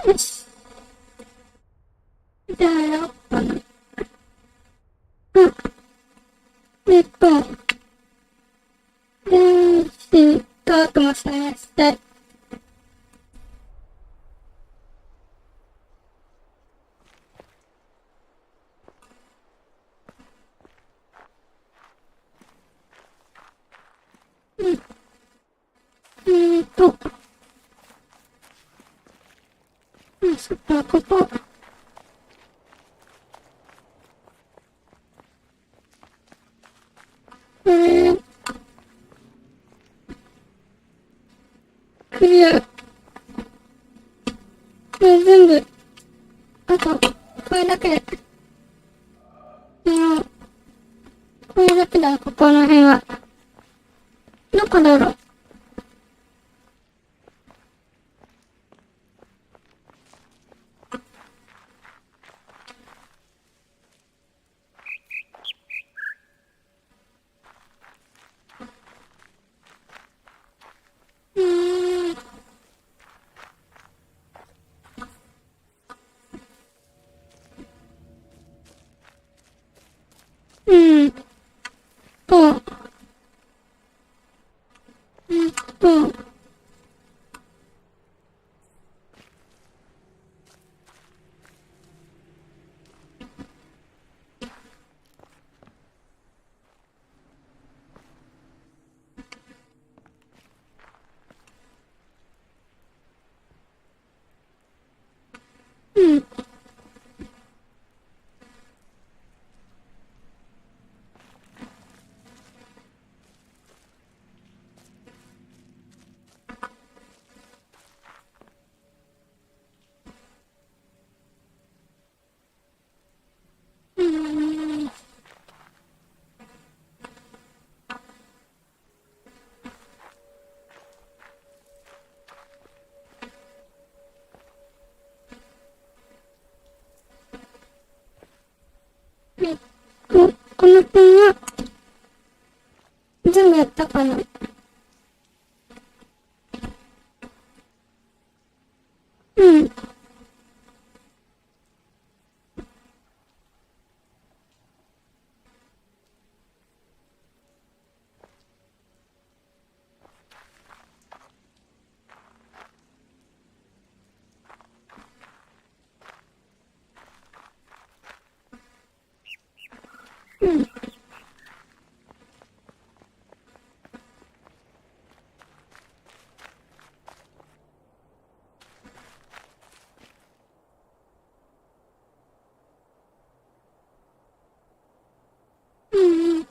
よし。じゃあやろうかな。うん。トも探したい。うん。そっか、ここ。クリア。全部。あと、これだけで。これだけだ、ここの辺は。どこだろう。うん。と、と、うん。この辺は、全部やったかな。うん。うん。うん。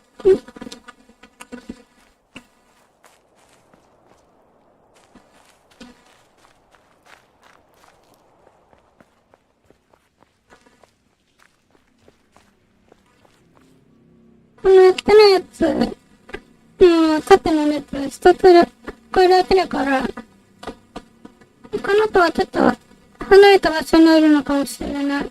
このやってないやつ、縦のやつ、一つで、これだけだから、他のとはちょっと、離れた場所にいるのかもしれない。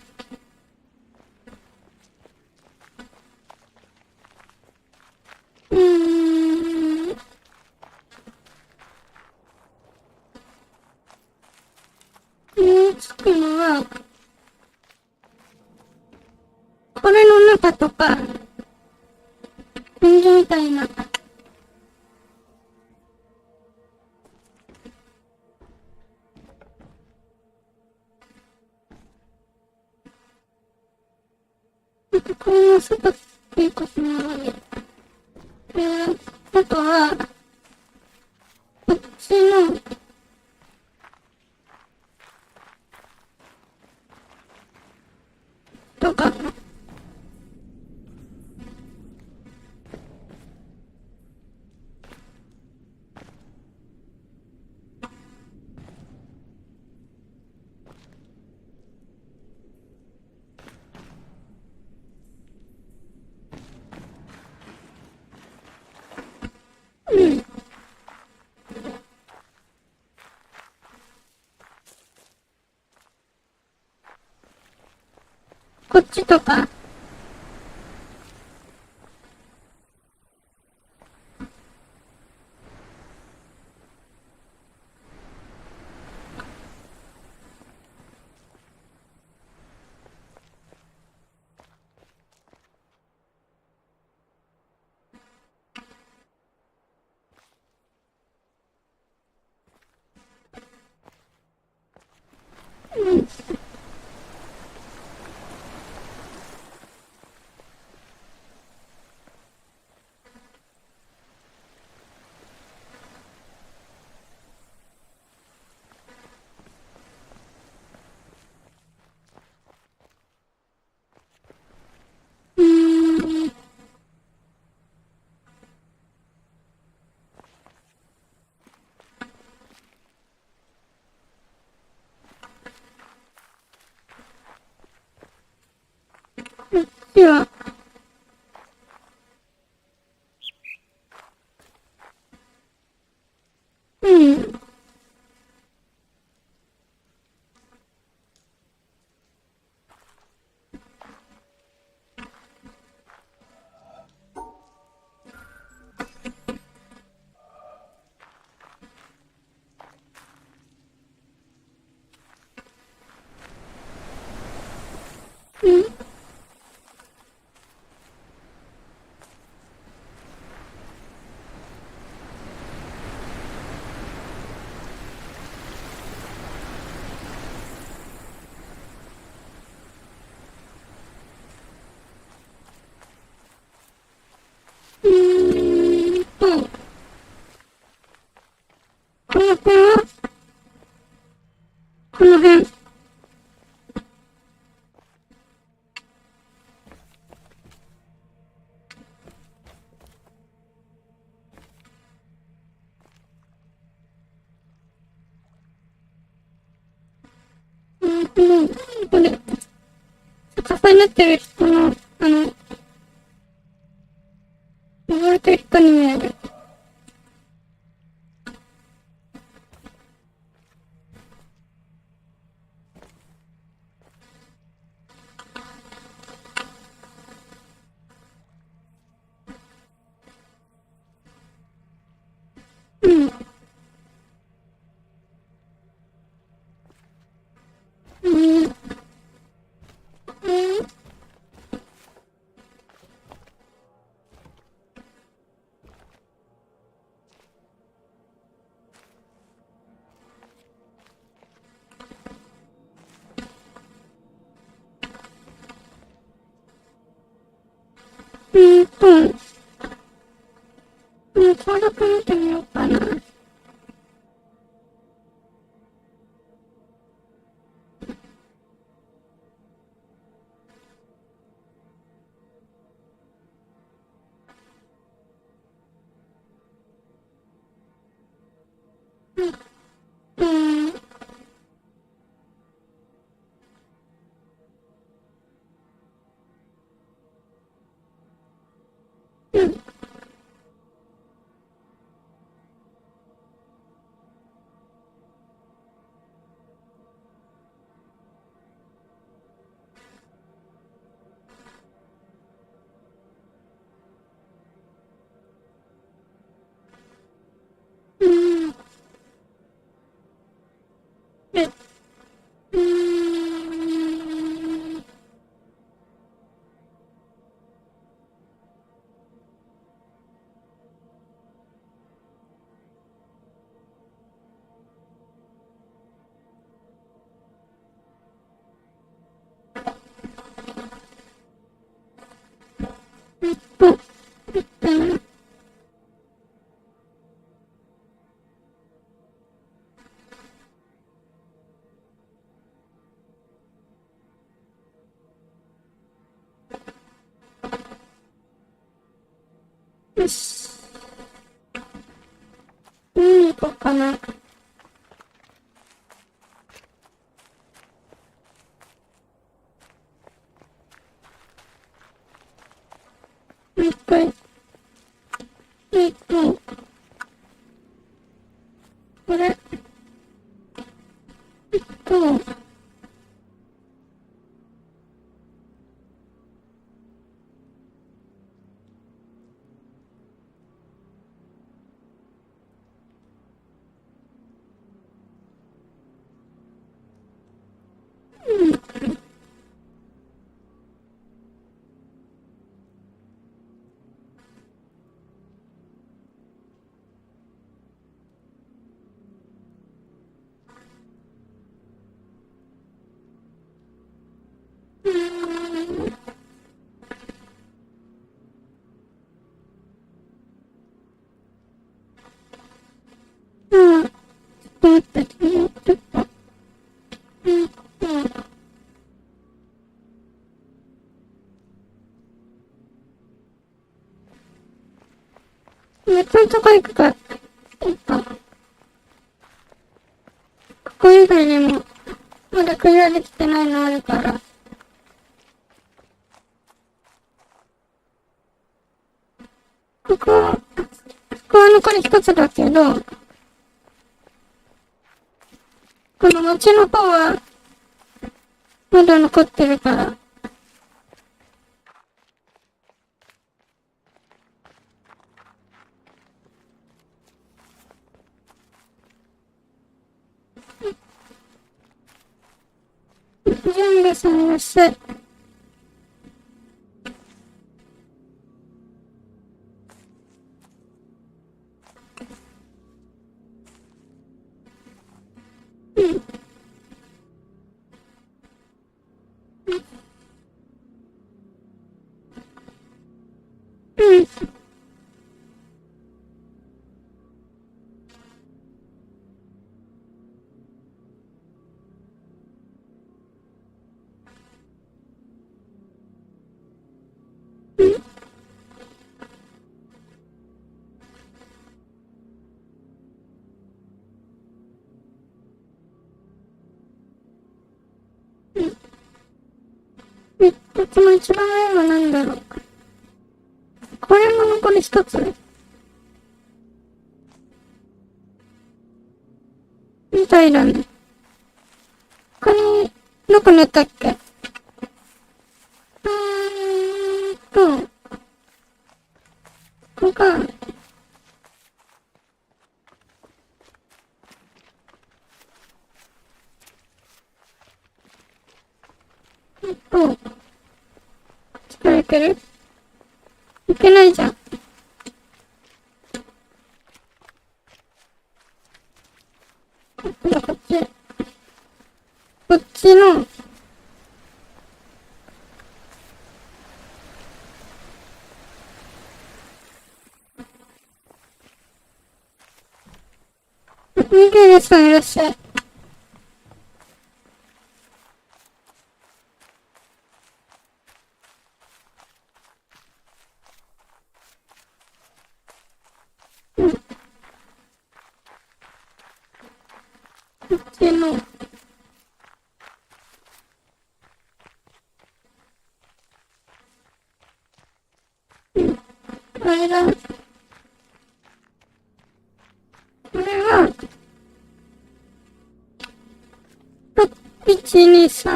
つくのは、これの中とか、天井みたいな。これの外っていうことなので。あとは、こっちの、とか、こっちとか、うん。うーん。では、うん。うん。うーんと、この辺は、この辺。これ、重なってる人の、登れてる人に見える。うん。うん。うん。登録見てみようかな。うん。うん。うん。で、うーん。えっと、えっと、よし。行こうかな。一回、これ、と、うん。ちょっと待って、ちょっと。めっちゃ高いから、ここ以外にも、まだクリアできてないのあるから。ここは残り一つだけど、この街の方は、まだ残ってるから。準備されません。この一番上は何だろう。これも残り一つみたいだね。他に、どこ寝たっけ？ここか。力いける？いけないじゃん。こっちの、ミゲルさんいらっしゃい。こっちの、あれだ。これは、1、2、3、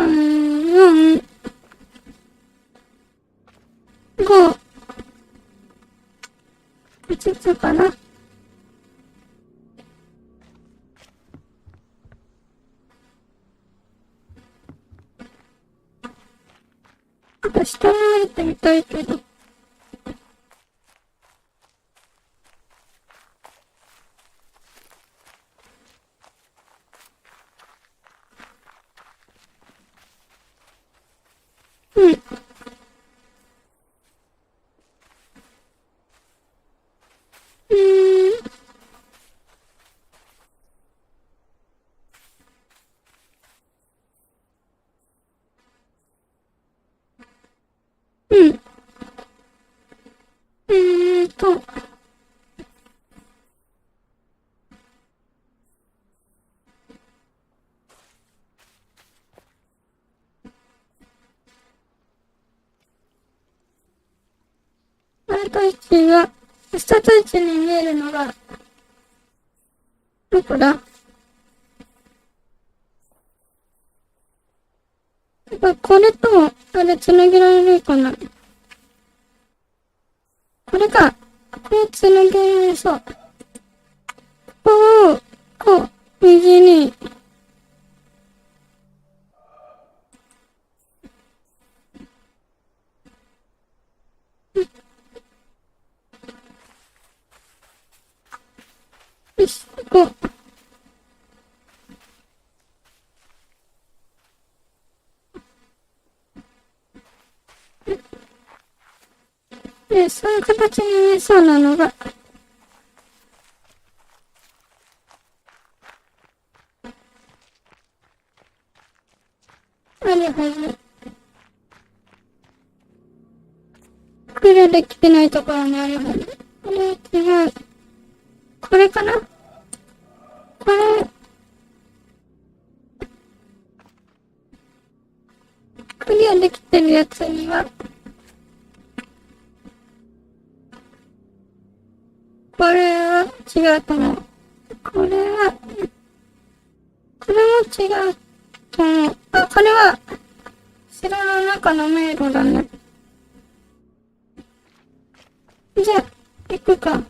4、5、5つかな。下に降りてみたいけど。うん。うん。あと1が、下と1に見えるのが、どこだ？これと、あれ繋げられるかな？これか。これ繋げられそう。ここを、こう、右に、よし、こう。で、そういう形に見えそうなのが、あるはず。クリアできてないところにあるはず。これ違う。これかな？これ、クリアできてるやつには、これは違うと思う。これも違うと思う。あ、これは、城の中の迷路だね。じゃあ、行くか。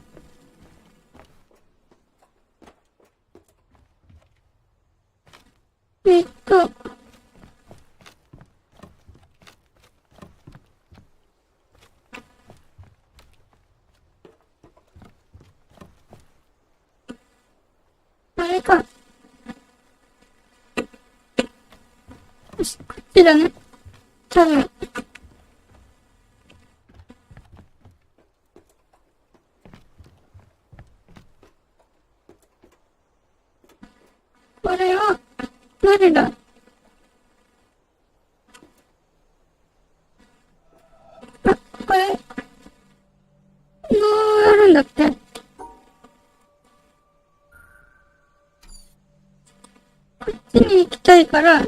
あれか。よし、こっちだね。多分。これは、誰だ？あ、これ、どうやるんだって？こっちに行きたいから、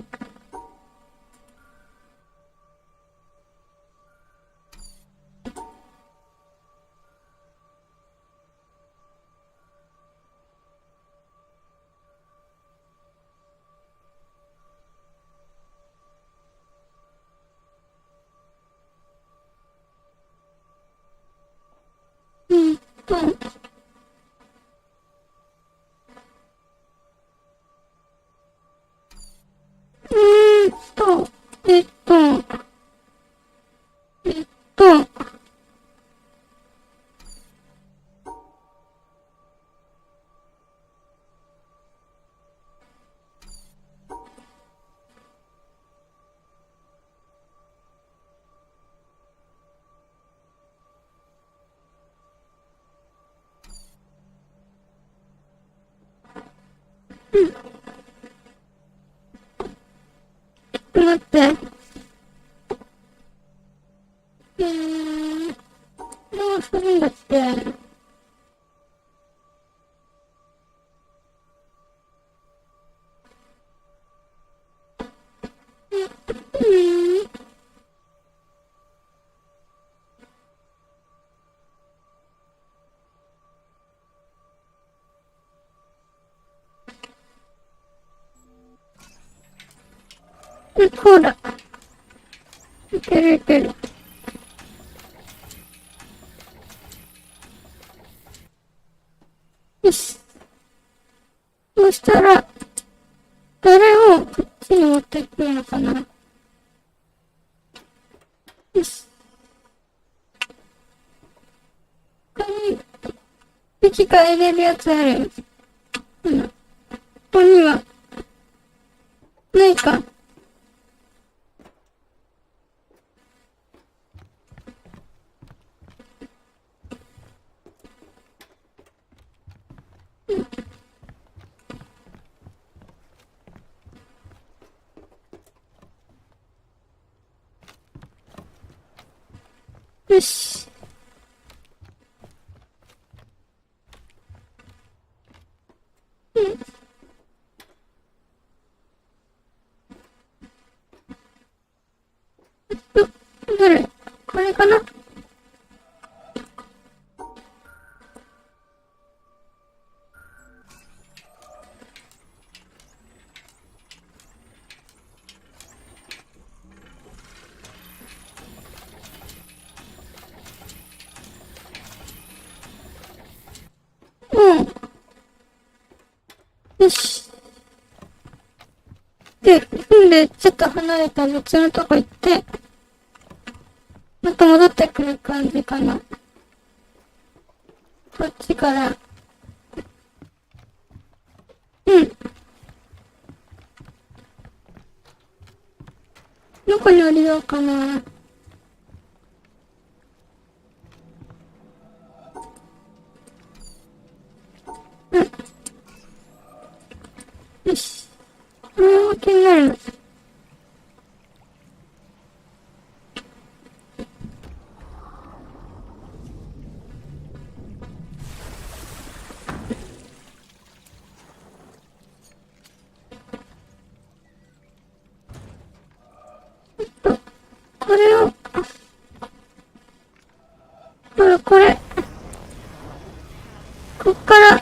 うんと、えーっと、えっと、えっと、待って。どうするんだって。こうだ。いけるいける。よし。そしたら、誰をこっちに持ってくるのかな。よし。ここに、生き返れるやつある。ここには、ないか。よし。どれ？これかな？うん。よし。で、ちょっと離れた別のとこ行って、また戻ってくる感じかな。こっちから。うん。どこに降りようかな。うん。よし。これは気になる。れを、これ、こっから、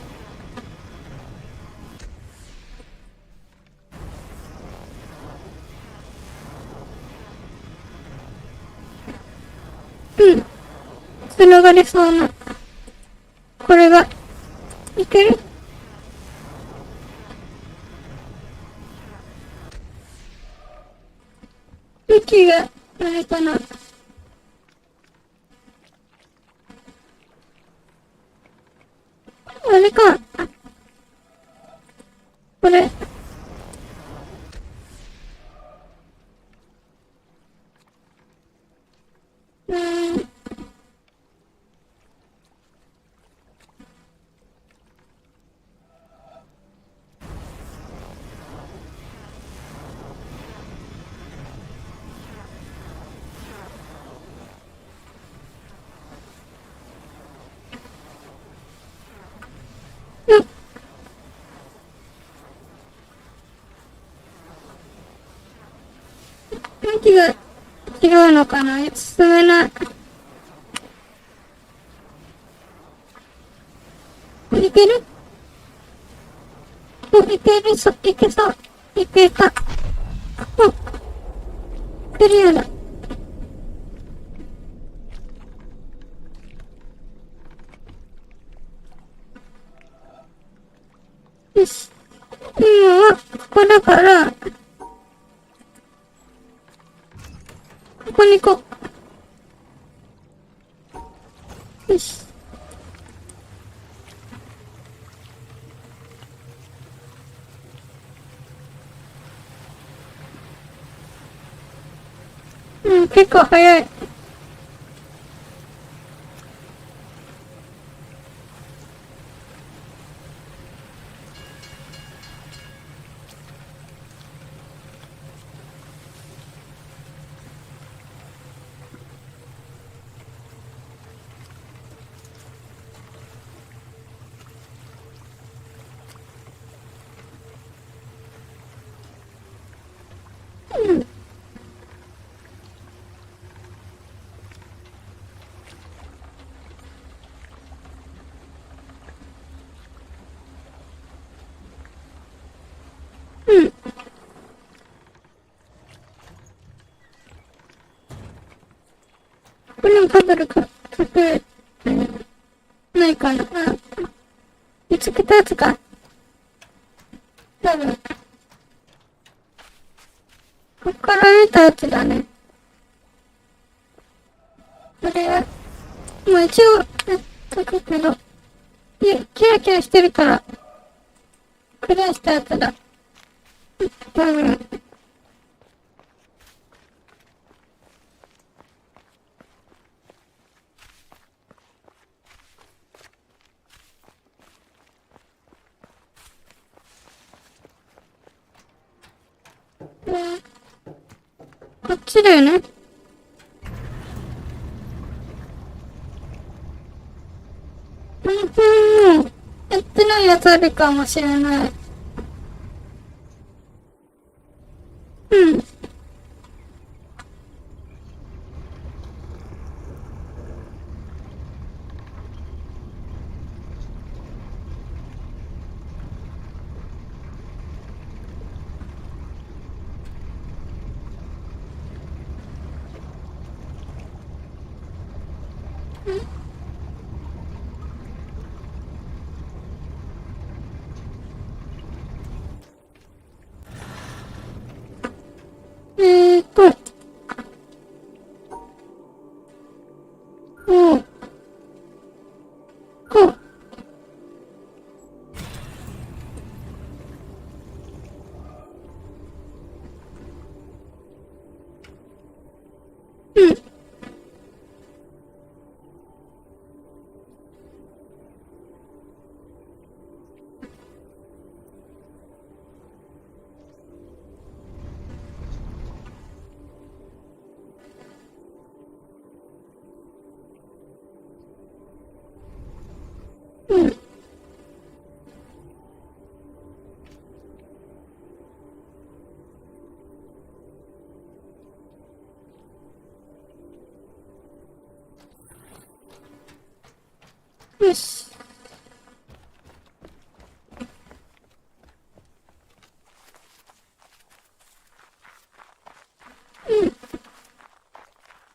繋がりそうな、これが、いける？息が、あれかな。あれか。これ。向きが違うのかな？進めない。いける？いける、いけそう。いけた。いけるようだ。よし。今は、ここだから、ここに行こう。よし。結構早い。これもパズルか、ないかな。見つけたやつか。多分。こっから見たやつだね。これは、もう一応、やっとくけど、キラキラしてるから、クリアしたやつだ。多分。こっちだよね。やってないやつあるかもしれない。もう、こう。よし。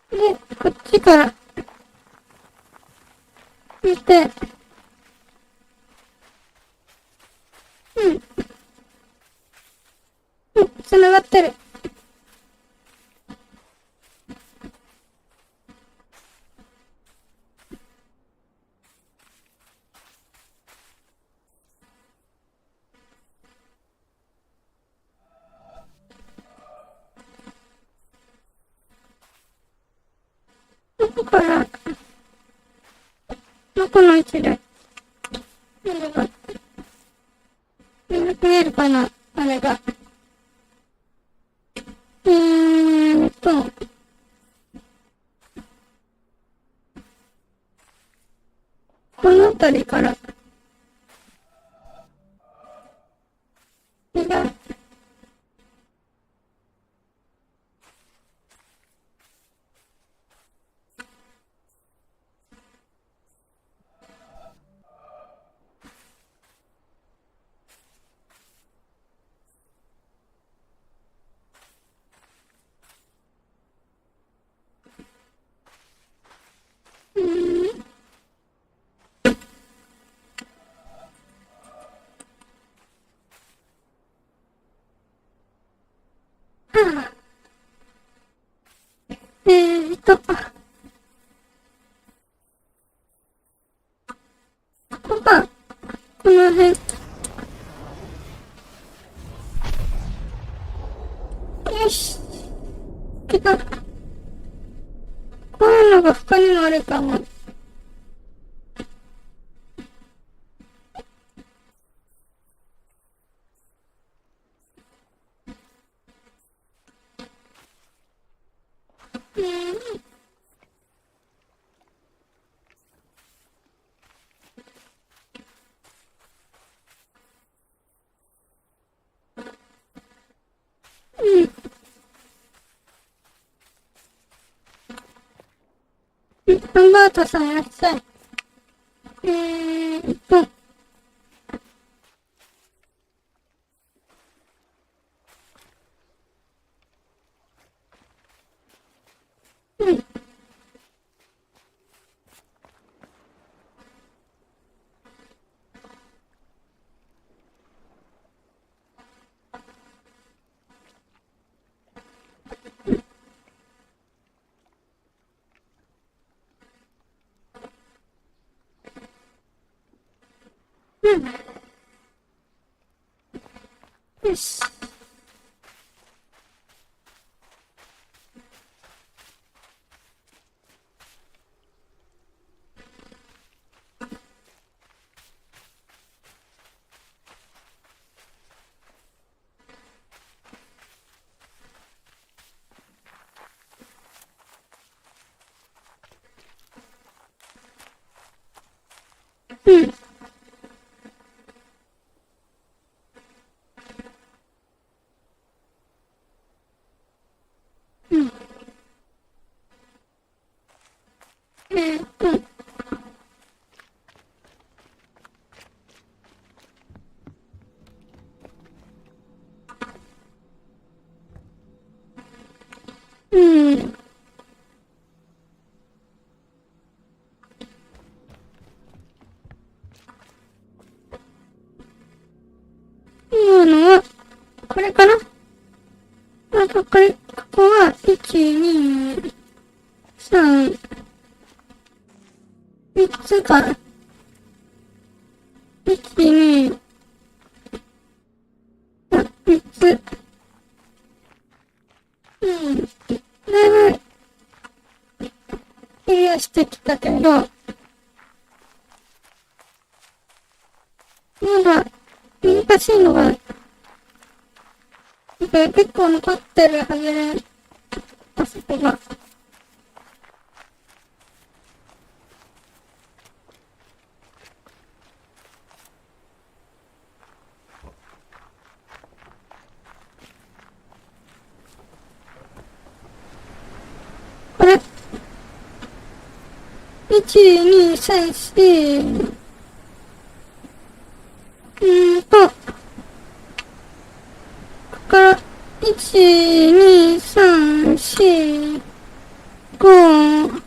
で、こっちから見て、繋がってる。どこから、どこの位置で、見えるかな、あれが。この辺りから、ここか、この辺。よし。来た。こういうのが他にもあるかも。ハンバートさんいらっしゃい。よし。今のは、これかな？ここは、1、2、3、3つか。1、2、3つ。だいぶ、クリアしてきたけど、まだ、難しいのが、結構残ってるはずで、あそこが。これ、1、1、2、3、4、ここから、1、2、3、4、5、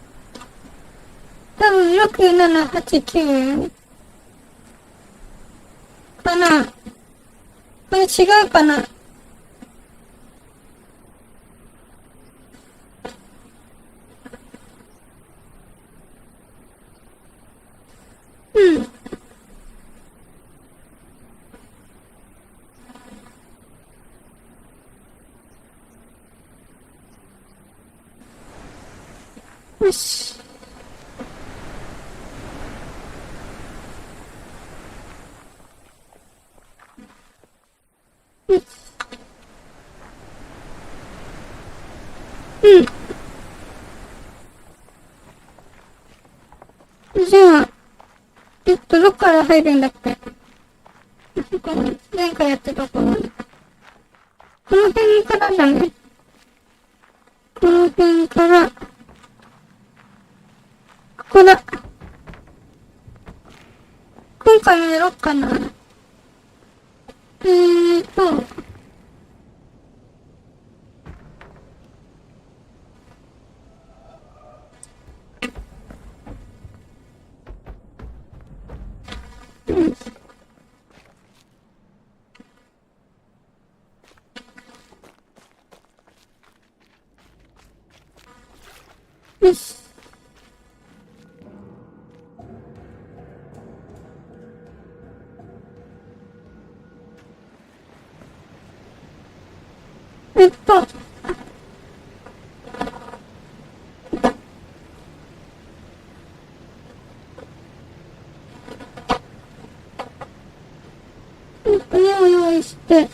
多分6、7、8、9かな。これ違うかな。うん。よし。よし。うん。じゃあ、どっから入るんだっけ？前回やってたこの辺からだね。この辺から、ここだ。今回もやろっかな。よし。えっと、目を用意して、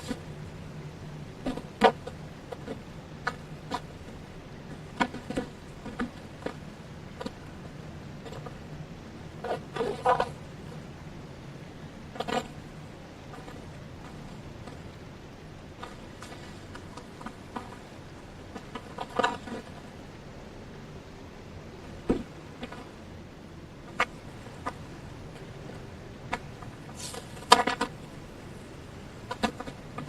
と、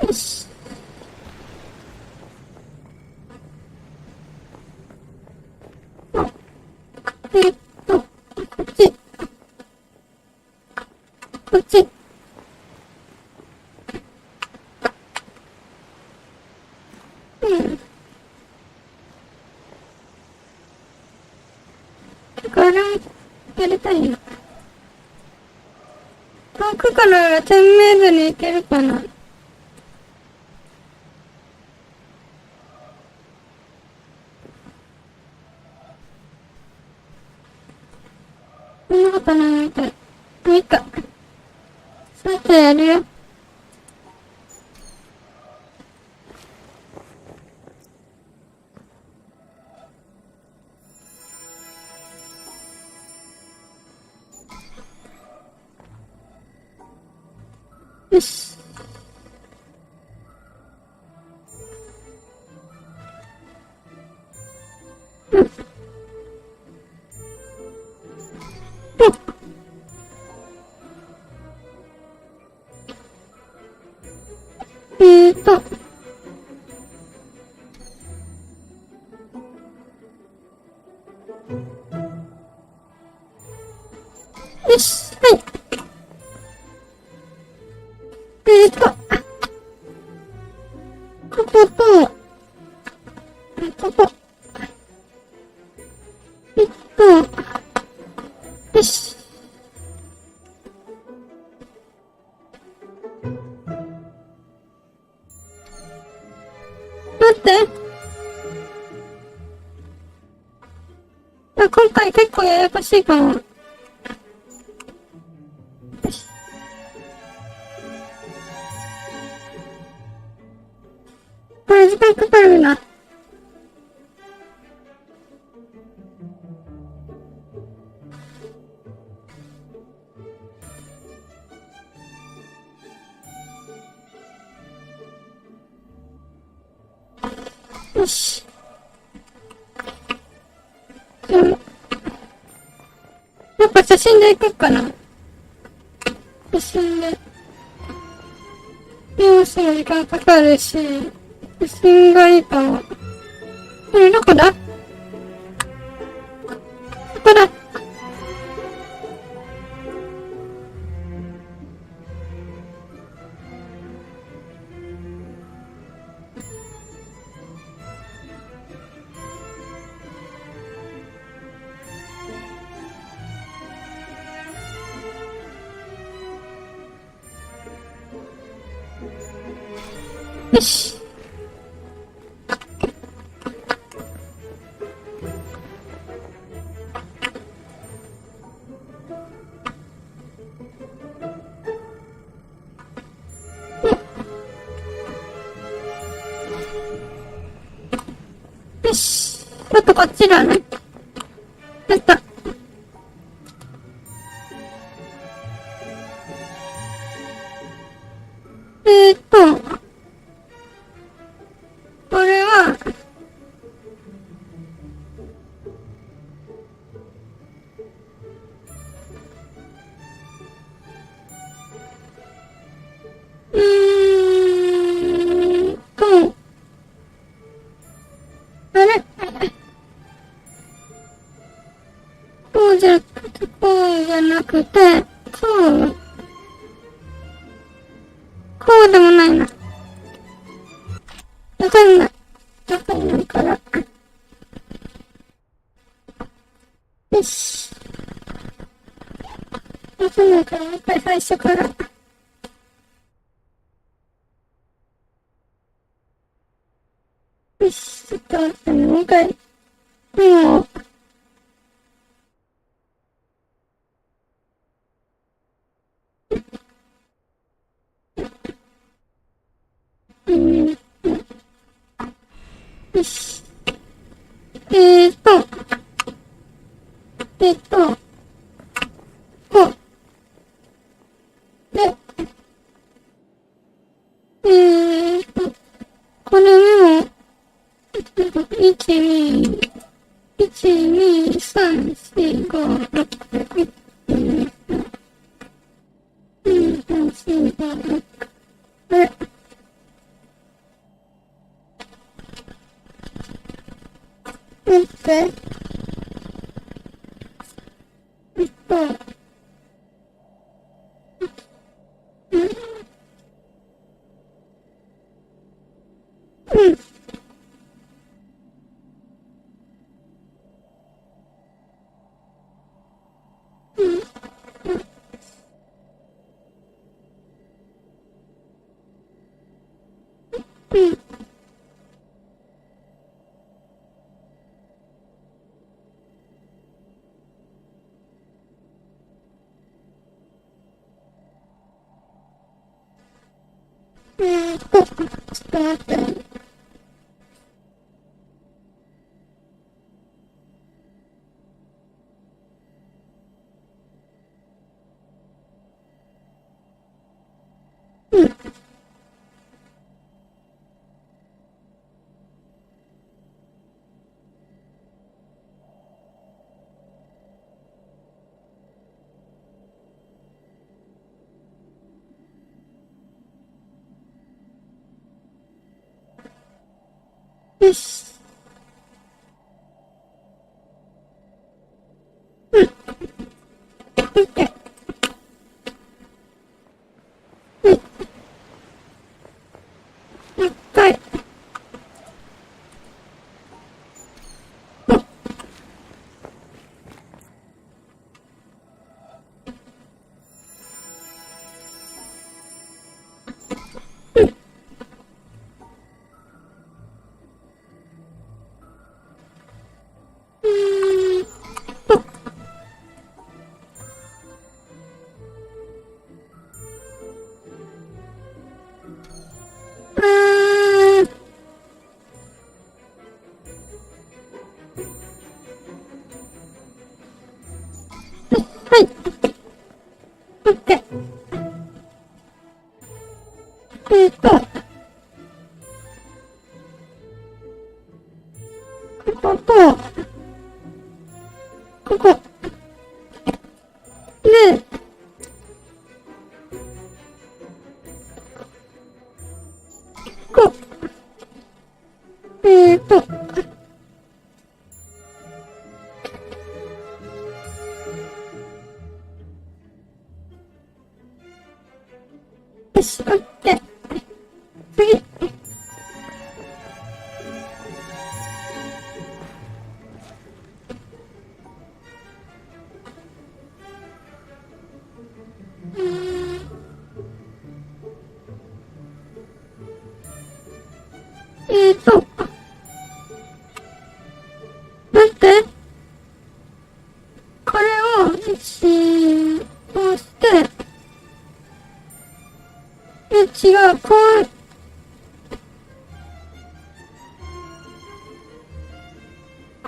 よし。こっち。こっち。これもやりたいな。遠くから1000メートルに行けるかな。そんなことないみたい。もういいか。さっとやるよ。よし。と、よし、はい。ここと、ここ。よし。待って。今回結構ややこしいかも。時間かかるな。よし。やっぱ写真で行こっかな。写真で。電話する時間かかるし、写真がいいかも。これどこだ？ここだ。よし。よし。ちょっとこっちだね。やった。これは、あれこうじゃなくて、こうでもないな。わかんない。わかんないから。よし。わかんないから、もう一回最初から。よし、ちょっと待ってね、もう一回。もう、よし。こう。で、これも、1、2、3、4、5、6、1、2、3、4、5、6。あれ待って。うん。ちょっと待って。よし。一回。こと、ここ。で、こう。よし、オッケー。次。待って。これを、こうして、違う、こ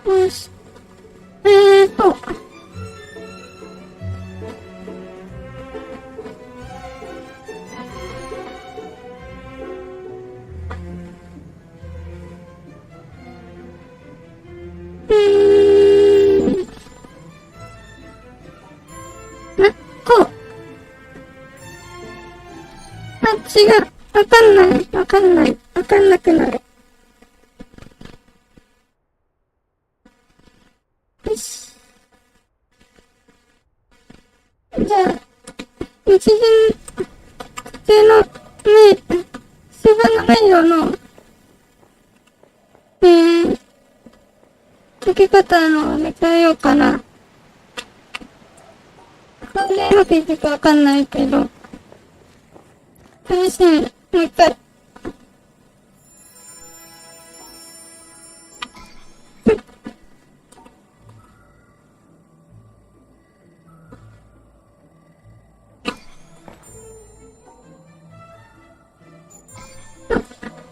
うし、こう。違う。わかんない。わかんなくなる。よし。じゃあ、一巡中の自分の名誉の、書き方の変えようかな。これうまくいくかわかんないけど。試しに、もう一回。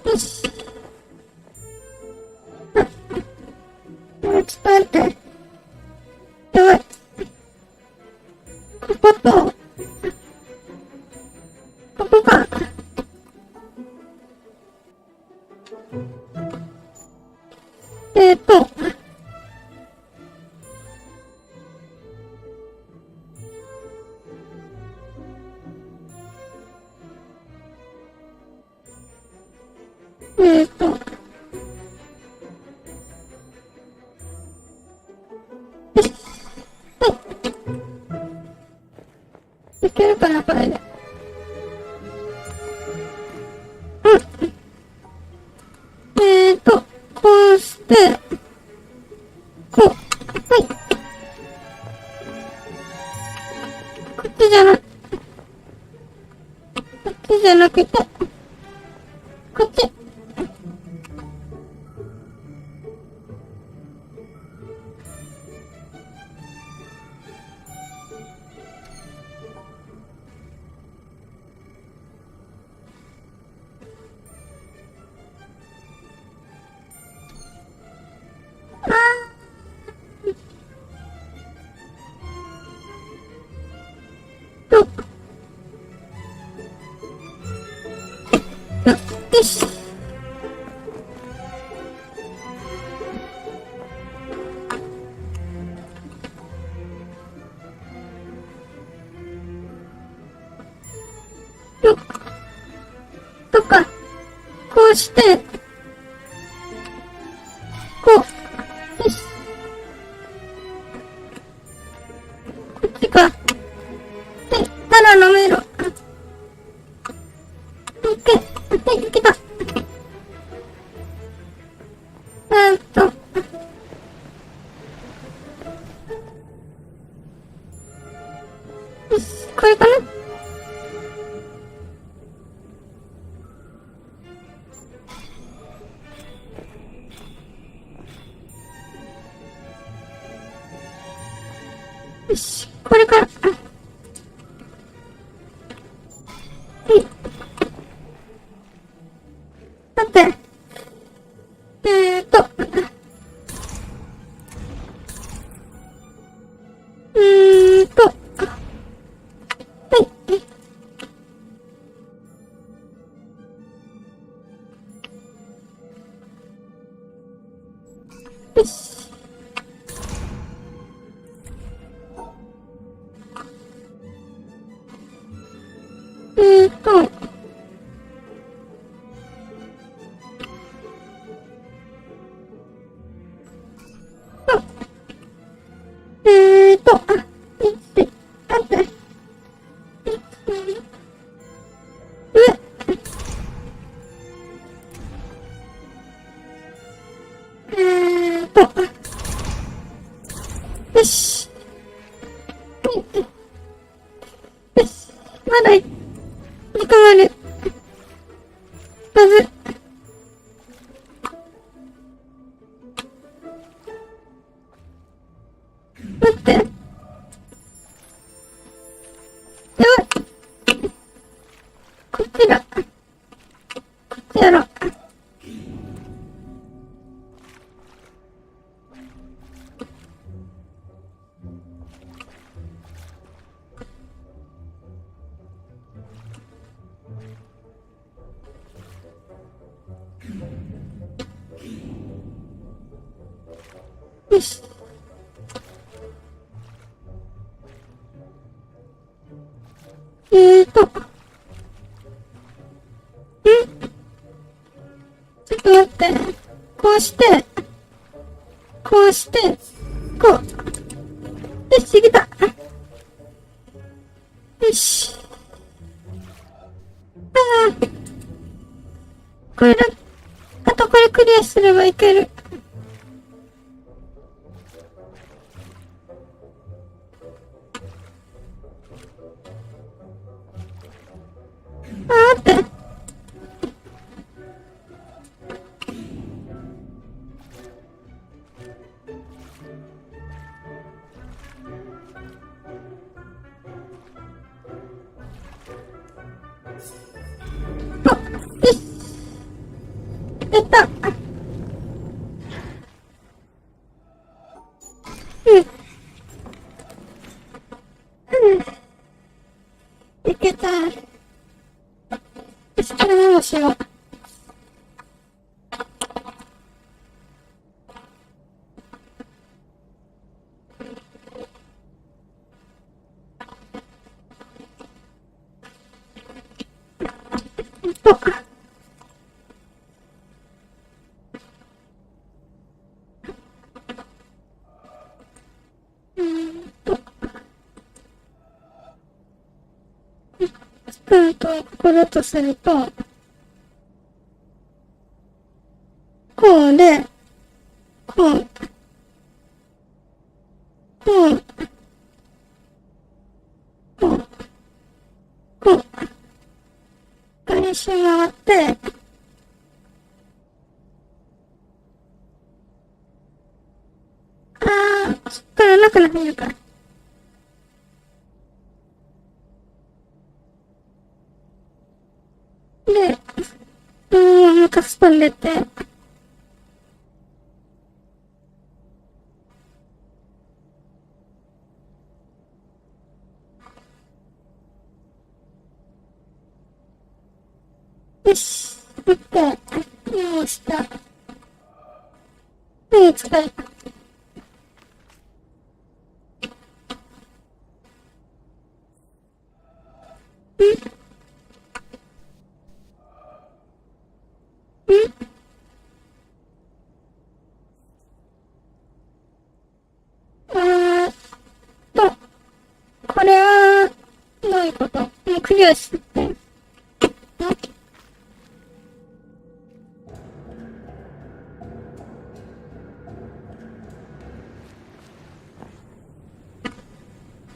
よし。ちょっと待って。やばい。ここと、ここか。いけるかな、これで。こうして、こう。はい。こっちじゃなくて、こっち。よし。とか、こうして、こう、よし。こっちか。で、たら飲めろ。オッケー。はい、いけた。よし、これかな。よし、これから。はい。さて、はい。よし。えーと、よし。よし。まだ、時間ある。まず。待って。やばい。こっちだ。こっちやろう。よし。ちょっと待って。こうして、こうして、こう。よし、できた。よし。これだ。あとこれクリアすればいける。待って。よし。やった。いけた。よし、これメモしよう。これとすると、こうで、こう、こう、こう、こう、一周回って、そっから中に入るから。で、またスパン出て、よし、待って、メモした。何使えた？これは、どういうこと？もうクリアしてて。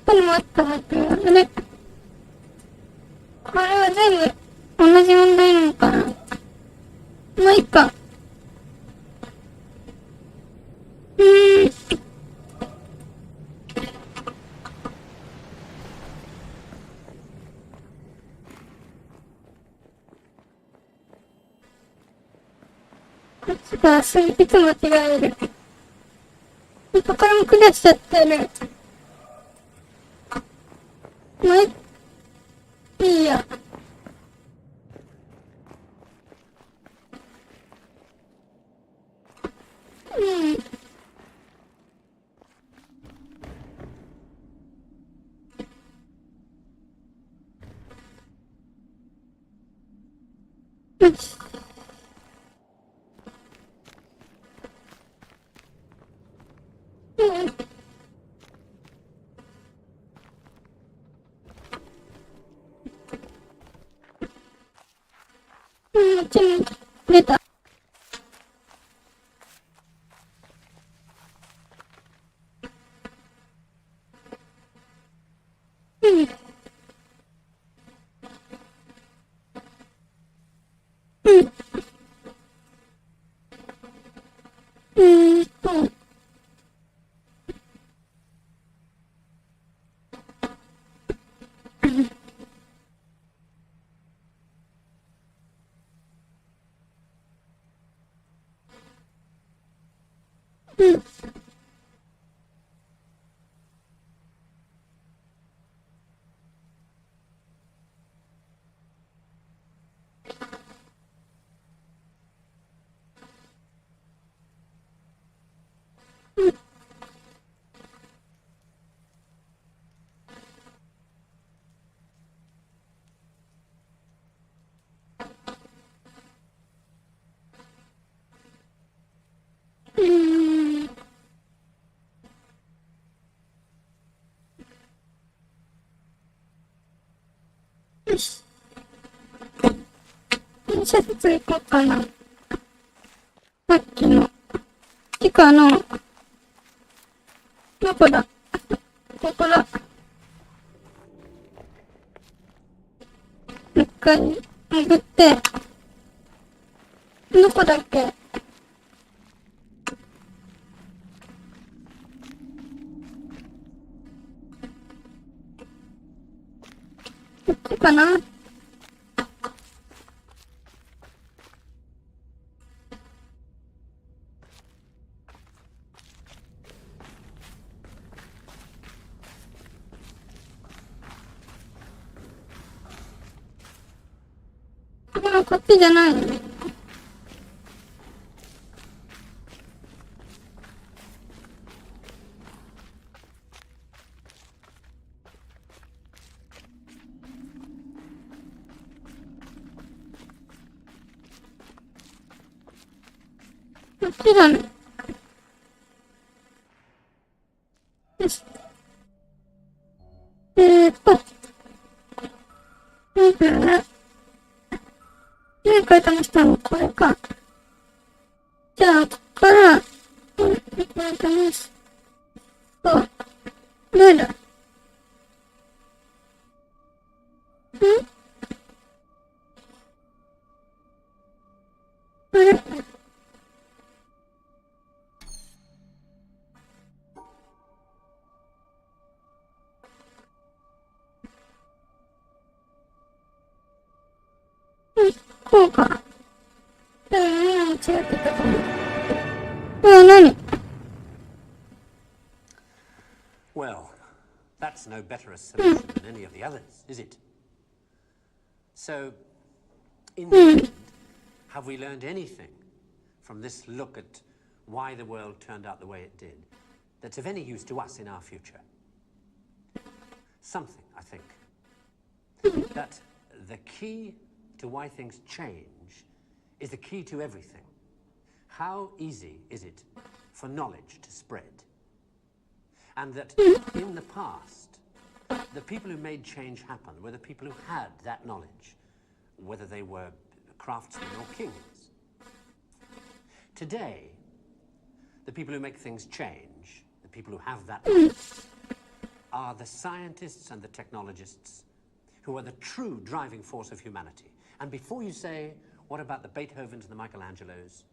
これもあったはず。あれ？これは全部同じ問題なのかな？まあ、いっか。こっちがいつも間違える。これもクリアしちゃってる。まあ、いいや。出た。よし。電車説行こうかな。さっきの。地下の、どこだ？ここだ。一回潜って、どこだっけ？こっちかな？こっちじゃないのね。こっちだね。よし。なんだよね。書いたのしたのこれか。じゃあ、こっから、これかなし。そう。どれだ？あれ？こうか。間違ってたかも。何？Well, that's no better a solution than any of the others, is it? So, in the end, have we learned anything from this look at why the world turned out the way it did that's of any use to us in our future? Something, I think. That the key to why things change is the key to everything. How easy is it for knowledge to spread? And that in the past, the people who made change happen were the people who had that knowledge, whether they were craftsmen or kings. Today, the people who make things change, the people who have that knowledge, are the scientists and the technologists who are the true driving force of humanity. And before you say, what about the Beethovens and the Michelangelos?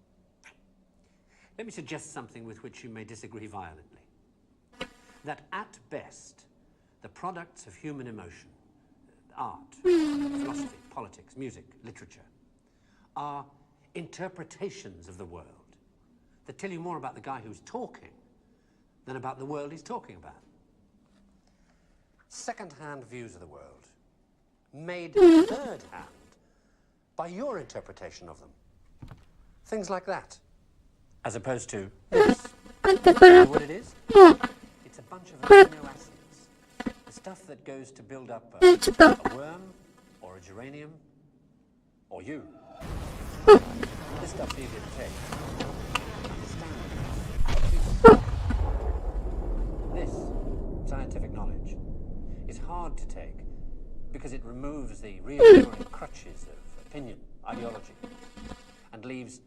Let me suggest something with which you may disagree violently. That at best, the products of human emotion, art, philosophy, politics, music, literature, are interpretations of the world that tell you more about the guy who's talking than about the world he's talking about. Second-hand views of the world, made third-hand by your interpretation of them. Things like that. As opposed to this. You know what it is? It's a bunch of amino acids. The stuff that goes to build up a worm, or a geranium, or you. This stuff's easy to take. Understand. hard to take because it removes the reassuring crutches of opinion, ideology, and leaves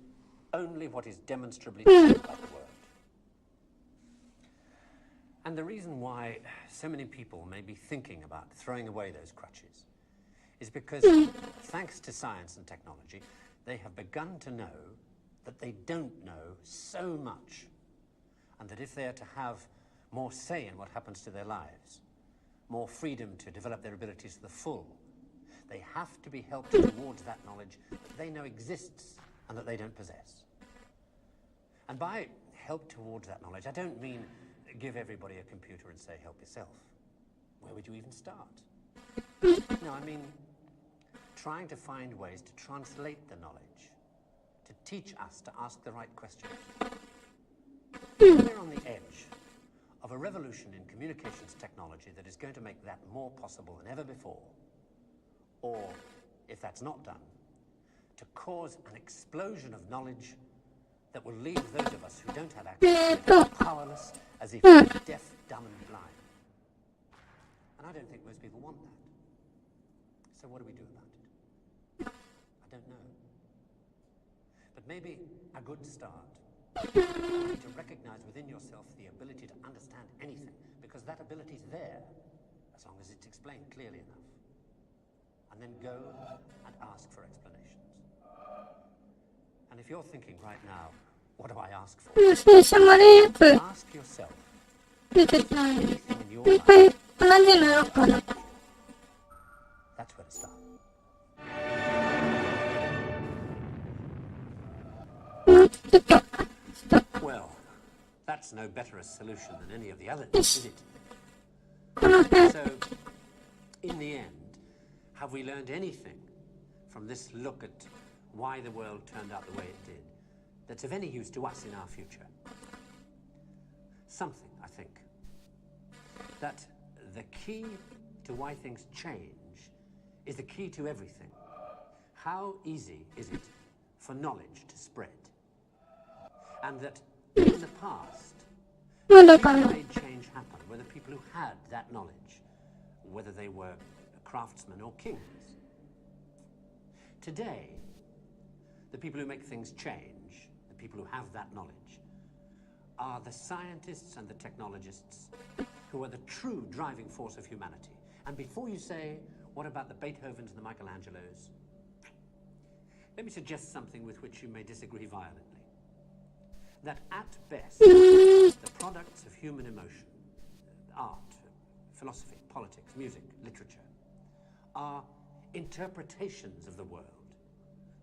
only what is demonstrably true about the world. And the reason why so many people may be thinking about throwing away those crutches is because, thanks to science and technology, they have begun to know that they don't know so much, and that if they are to have more say in what happens to their lives, more freedom to develop their abilities to the full, they have to be helped towards that knowledge that they know exists and that they don't possess. And by help towards that knowledge, I don't mean give everybody a computer and say help yourself. Where would you even start? No, I mean trying to find ways to translate the knowledge, to teach us to ask the right questions. We're on the edge of a revolution in communications technology that is going to make that more possible than ever before. Or, if that's not done, to cause an explosion of knowledge that will leave those of us who don't have access to it powerless, as if we're deaf, dumb and blind. And I don't think most people want that. So what do we do about it? I don't know. But maybe a good start would be to recognize within yourself the ability to understand anything, because that ability is there, as long as it's explained clearly enough. And then go and ask for explanations. And if you're thinking right now, what do I ask for? Ask yourself. Anything in your life. That's where to start. Well, that's no better a solution than any of the others, is it? So, in the end, have we learned anything from this look at why the world turned out the way it did that's of any use to us in our future? Something, I think. That the key to why things change is the key to everything. How easy is it for knowledge to spread? And that in the past, people made change happen were the people who had that knowledge, whether they were craftsmen or kings. Today, the people who make things change, the people who have that knowledge, are the scientists and the technologists who are the true driving force of humanity. And before you say, what about the Beethovens and the Michelangelos? Let me suggest something with which you may disagree violently. That at best, the products of human emotion, art, philosophy, politics, music, literature, are interpretations of the world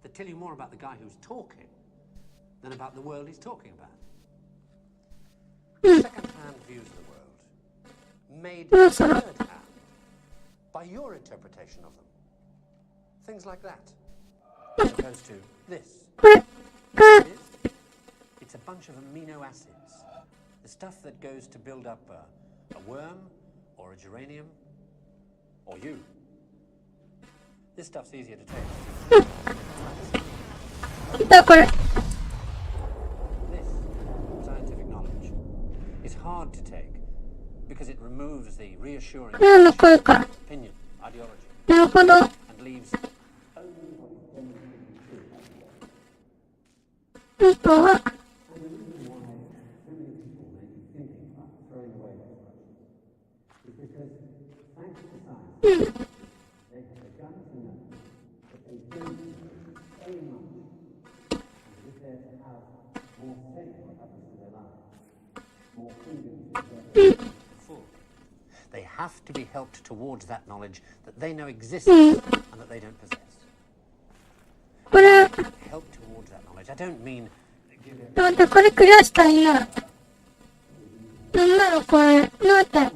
that tell you more about the guy who's talking than about the world he's talking about. Second-hand views of the world, made third-hand by your interpretation of them. Things like that, as opposed to this. It's a bunch of amino acids, the stuff that goes to build up a worm or a geranium or you. This stuff's easier to take. This scientific knowledge is hard to take because it removes the reassuring opinion, ideology, and leaves only what is demonstrably true. They have to be helped towards that knowledge that they know exists and that they don't possess. Help towards that knowledge. I don't mean... 待って、これクリアしたいな。なんだろ、これ。待って。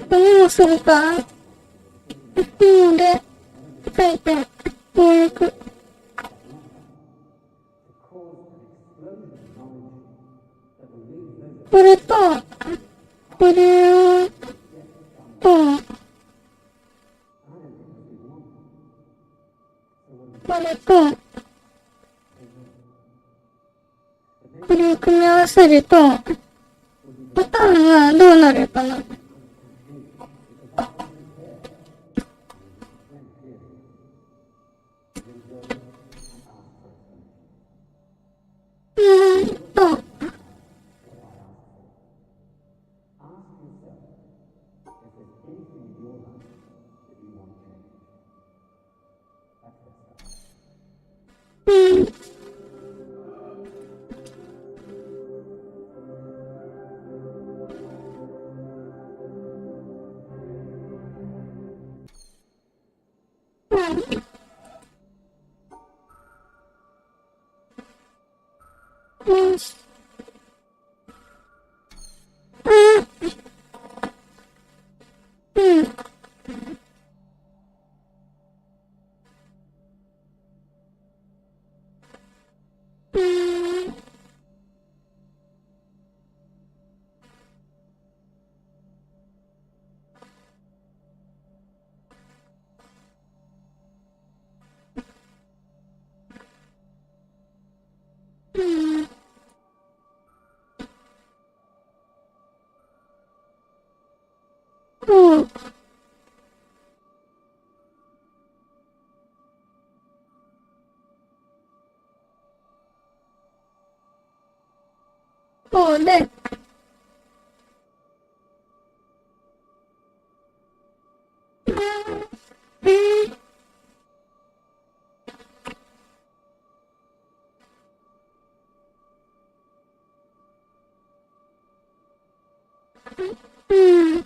何をするかで、書いて、翻訳。これと、これと、これと、組み合わせると、パターンはどうなるかな。うーんと、うん、よし。うん、うん、うん、そう、そうで、うん、うん、うん、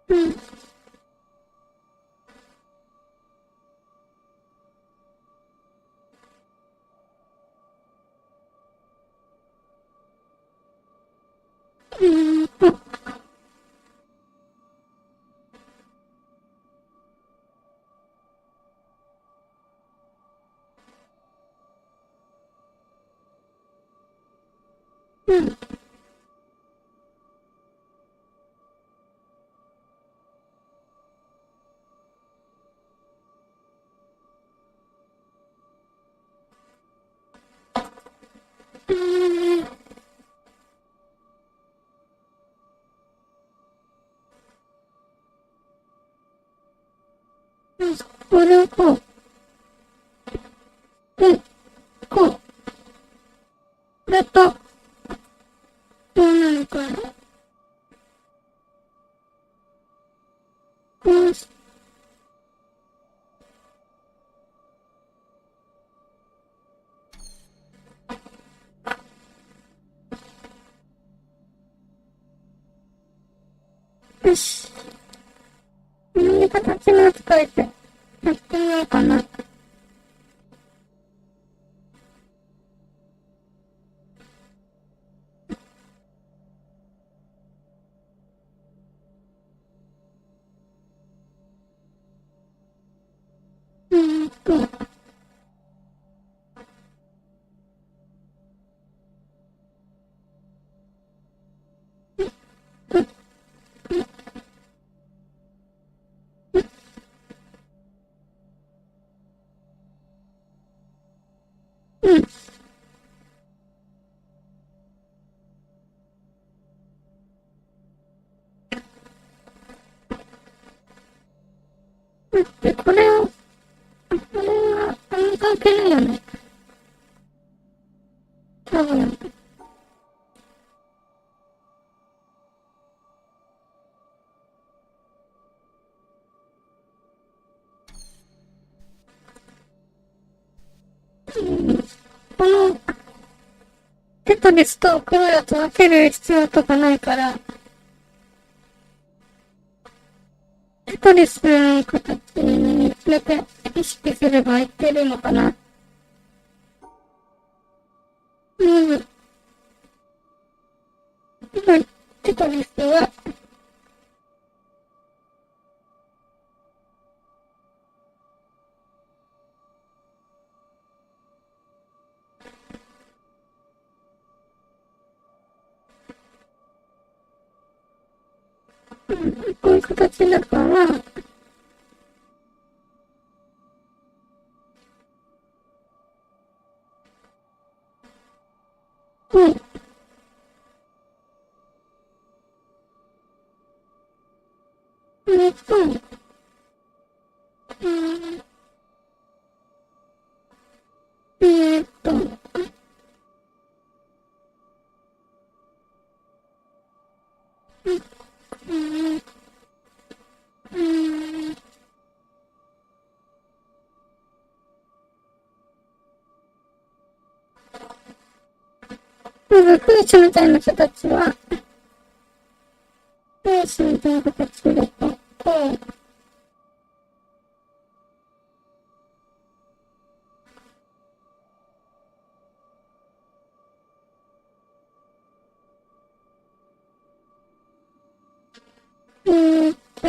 うん、うん、うん、これをこう、で、こう、これと、どうなるかな。よし、よし。この形の使いて、やってみようかな。うん、うん、で、これを、これは、関係ないよね。多分。この、テトリスと黒いやつ分ける必要とかないから、テトリスの形だけ意識すればいけるのかな。うん。今、テトリスは、こういう形だから、うん。えっと、えっと、まず、風刺みたいな人たちは、風刺みたいな形でこう、えーっと、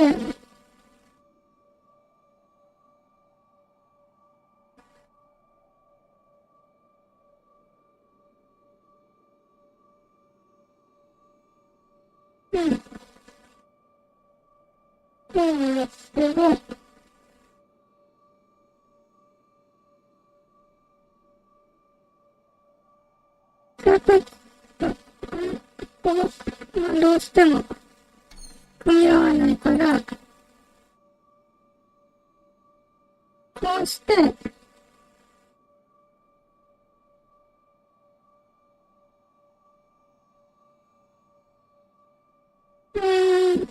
なんですけど、それと、どうしても、組み合わないから、こうして、ーん、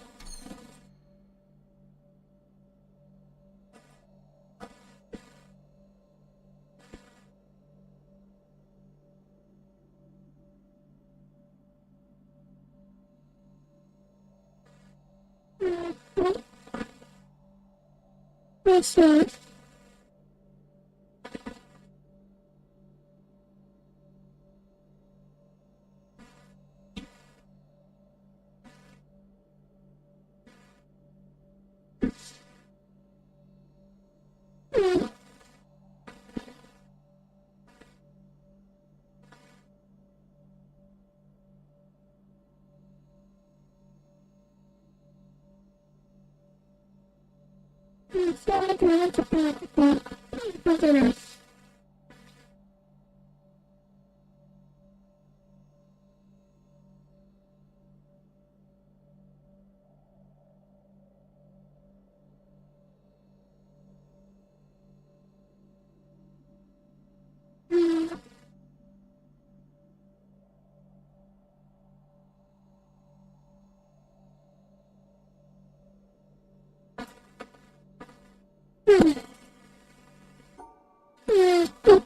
どうしよう。そうやってなっちゃったら、まずです。えーっと、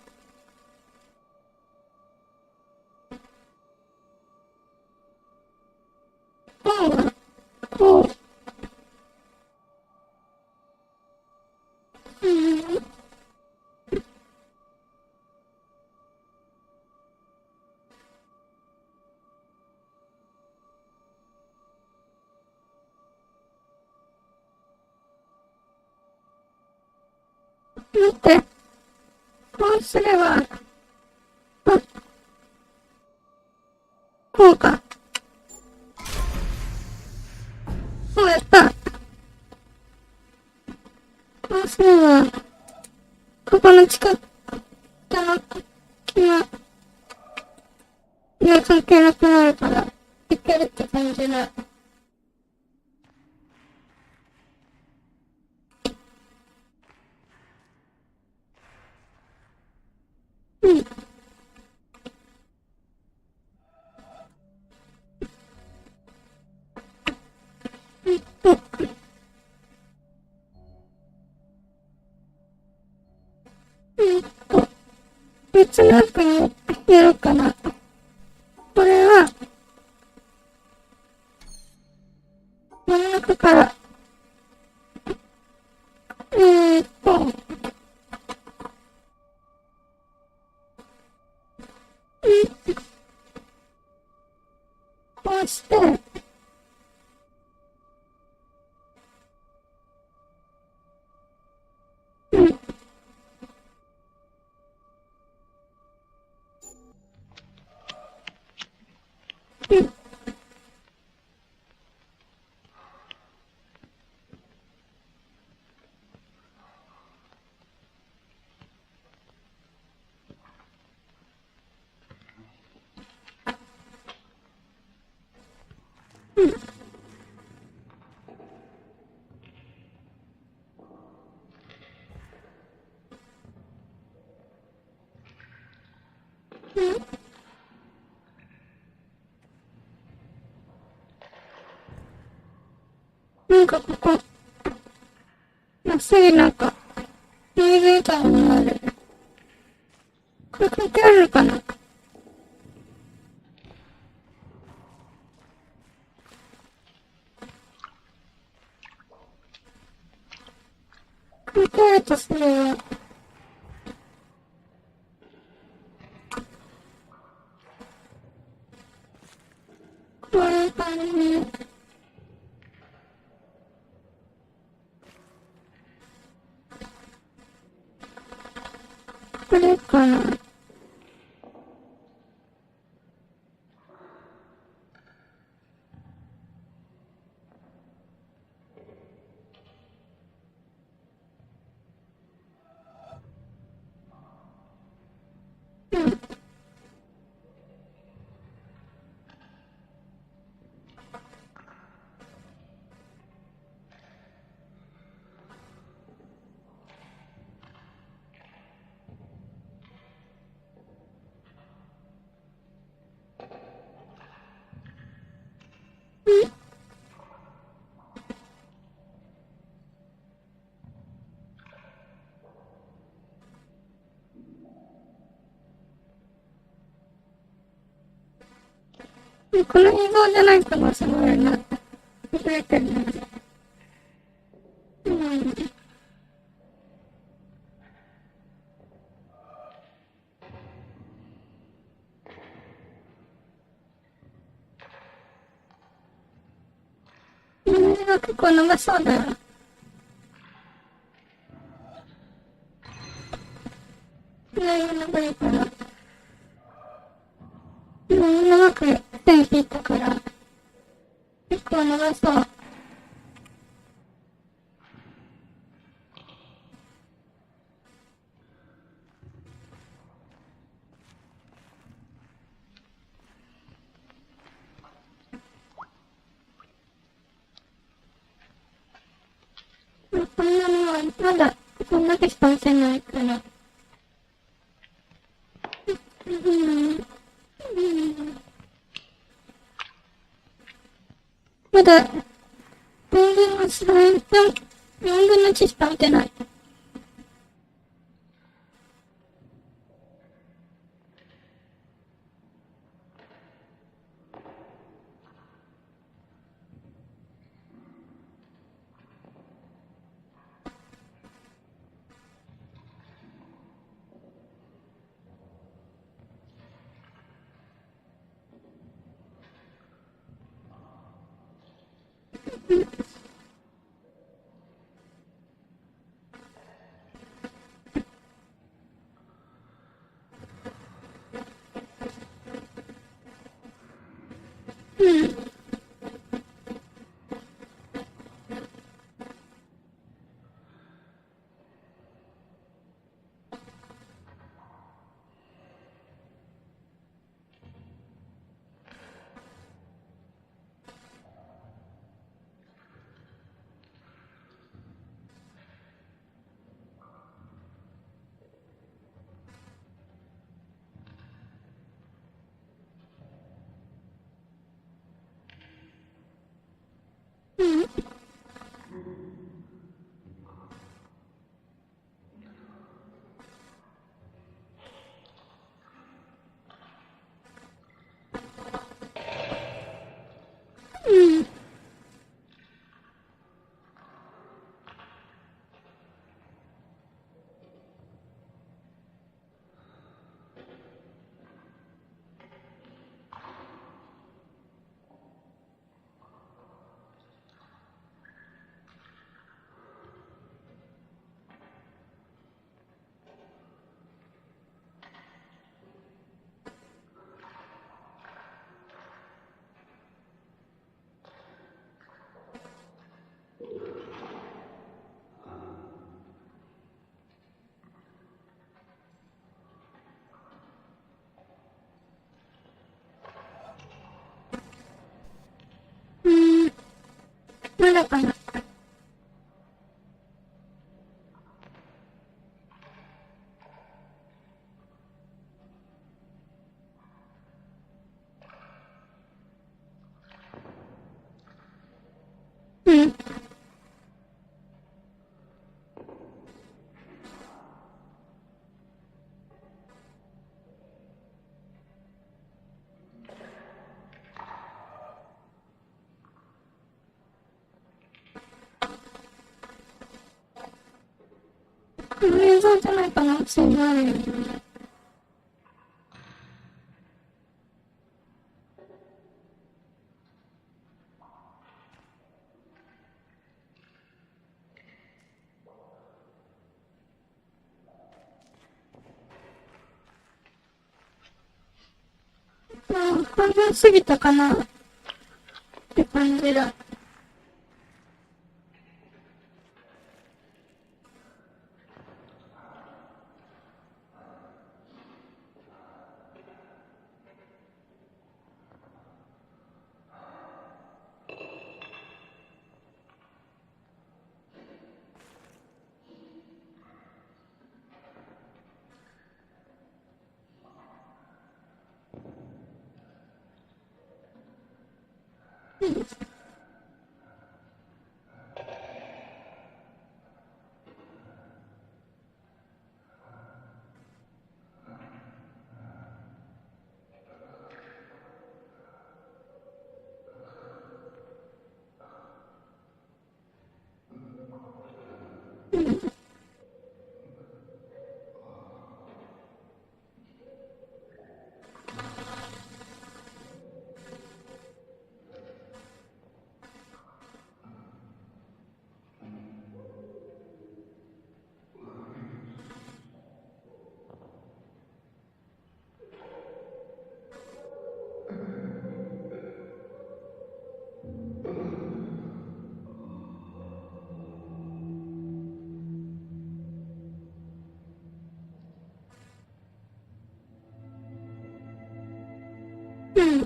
こう、待って、こうすれば、こうか。こうやった。こうすれば、ここの近くの木が、関係なくなるから、いけるって感じだ。別のアプリやろうかな。これは、真ん中から、えーっと、こうして、なんかここ、まっすぐなんか、ノイズみたいなのがある。これ関係あるのかな？関係あるとすれば、こういう感じで、これかな。この映像じゃないかもしれないな。触れてるので。ノイズが結構長そうだよ。ノイズ長いから。長く線引いたから、結構長そう。こんなのは、まだ、こんだけしか見せないから。まだ、4分の3、4分の1しか見てない。まだかな。うん。この映像じゃないかな、信じられるよね。半分過ぎたかなって感じだ。うん。うん。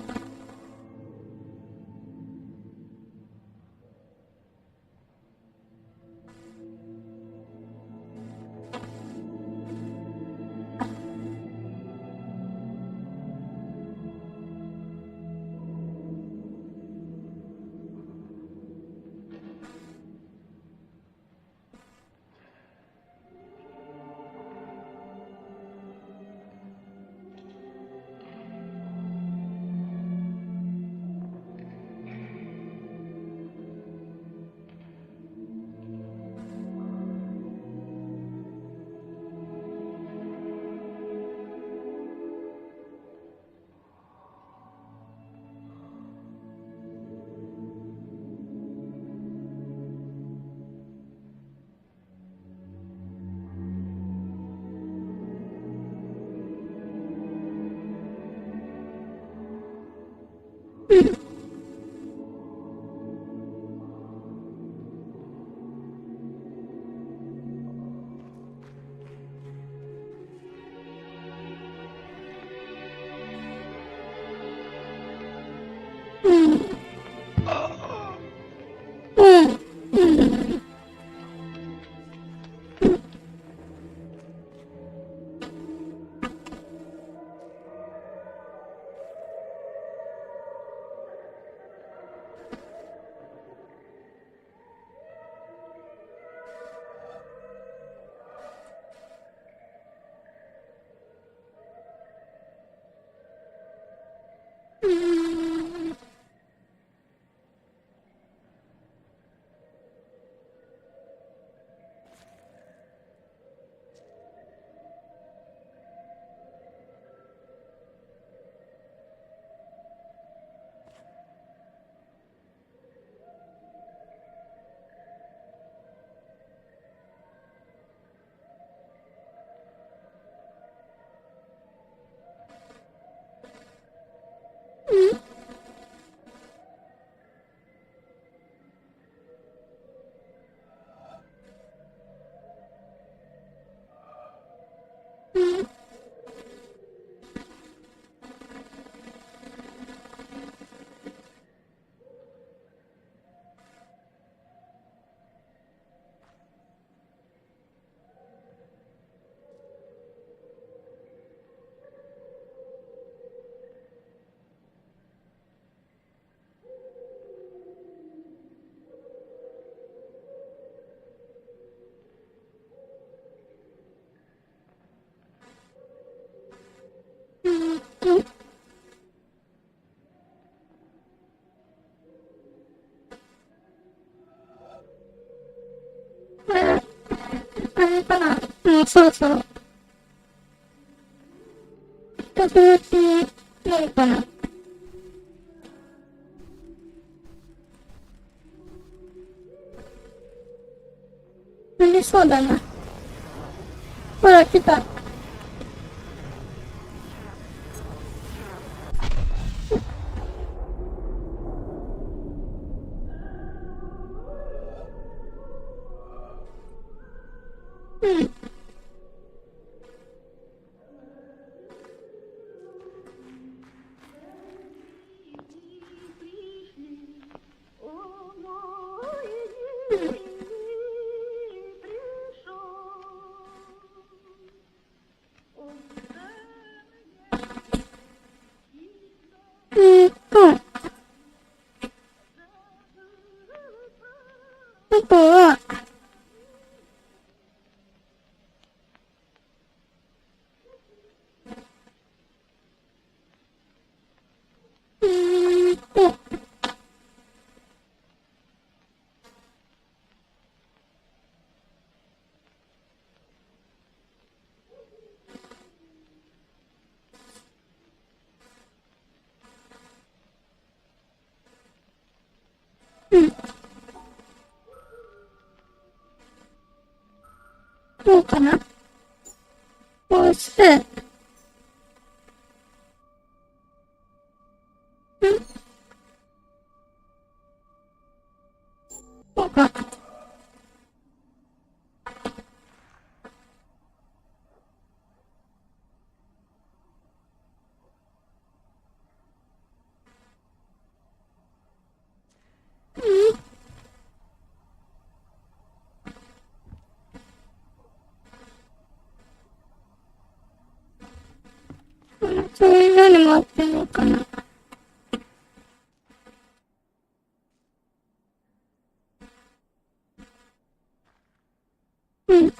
うん。うん。うん。あれかな、もうそろそろ。一つ打ちになるかな。なりそうだな。ほら、来た。うん。あとは、ーと、うん。どうかな。こうして、んこうか。そういうのにもあってんのかな。うん。こ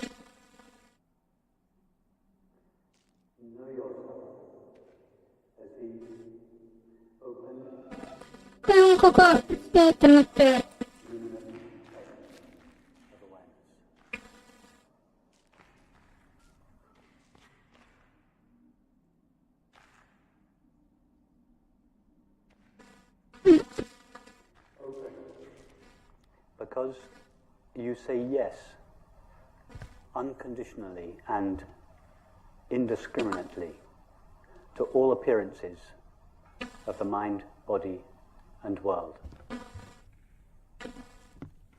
れもここ、やってみて。Because you say yes unconditionally and indiscriminately to all appearances of the mind, body, and world.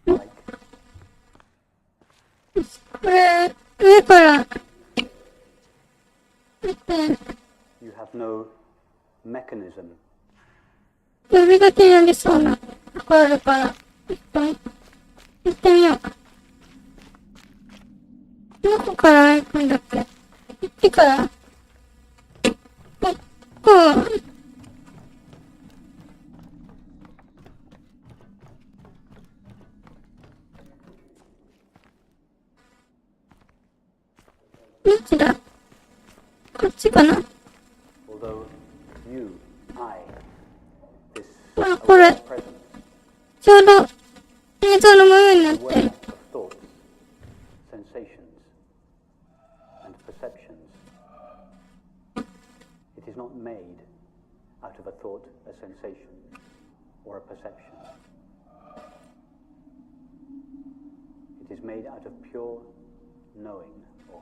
Like, これ、上から、見て、you have no mechanism 呼びかけになりそうなとこあるから、行ってみよう。どこから行くんだっけ。行ってから、こう、どっちだ。こっちかな。although you, I, this あ、これ、 presence, ちょうど映像の模様になって aware る。 of thoughts, sensations, and perceptions. It is not made out of a thought, a sensation, or a perception. It is made out of pure knowing or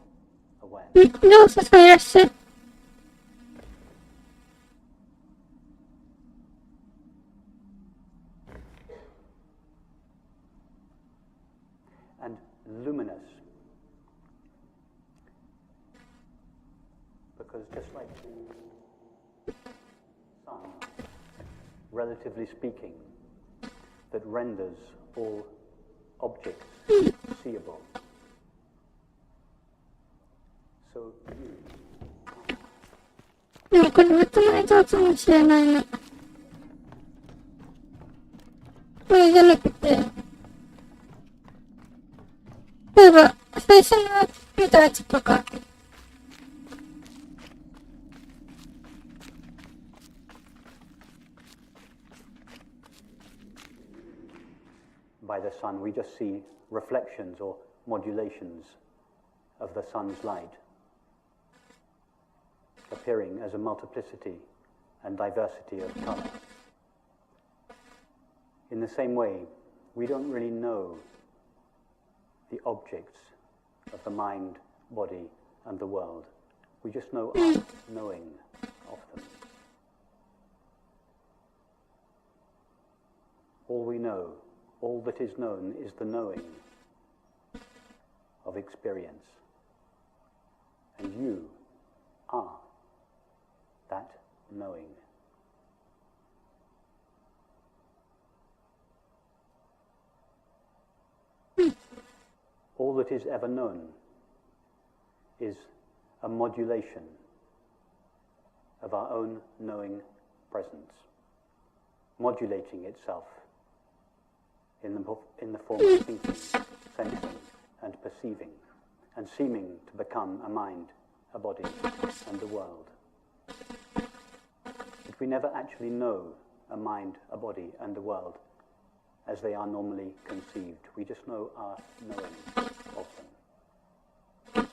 awareness. どうぞさんいらっしゃい。And luminous. Because just like the sun, relatively speaking, that renders all objects seeable. So you, でもこれ別の映像かもしれないな。これじゃなくて、例えば、最初の見たやつとか、by the sun, we just see reflections or modulations of the sun's light, appearing as a multiplicity and diversity of color. In the same way, we don't really know the objects of the mind, body, and the world. We just know our knowing of them. All we know, all that is known, is the knowing of experience. And you are that knowing. All that is ever known is a modulation of our own knowing presence, modulating itself in the form of thinking, sensing, and perceiving, and seeming to become a mind, a body, and the world. But we never actually know a mind, a body, and the world as they are normally conceived. We just know our knowing of them.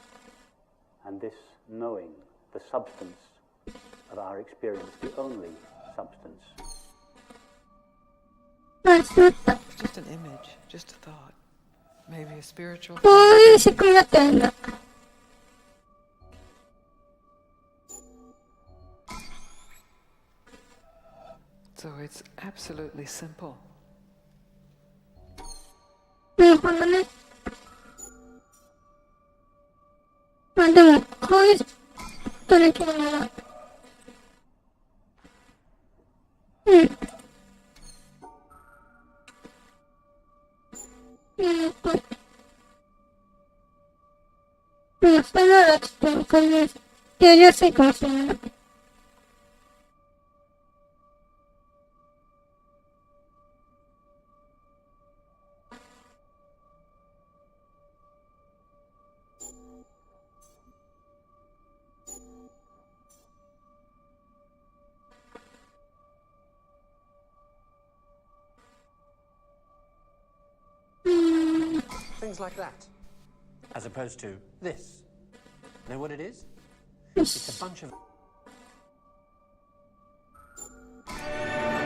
And this knowing, the substance of our experience, the only substance. Just an image, just a thought. Maybe a spiritual. こういう仕組みだったんだ。So it's absolutely simple. なるほどね。まあでも、こういう人できるなら。うん。それならちょっとわかりやすい、やりやすいかもしれない。Things like that. As opposed to this. Know what it is? It's a bunch of...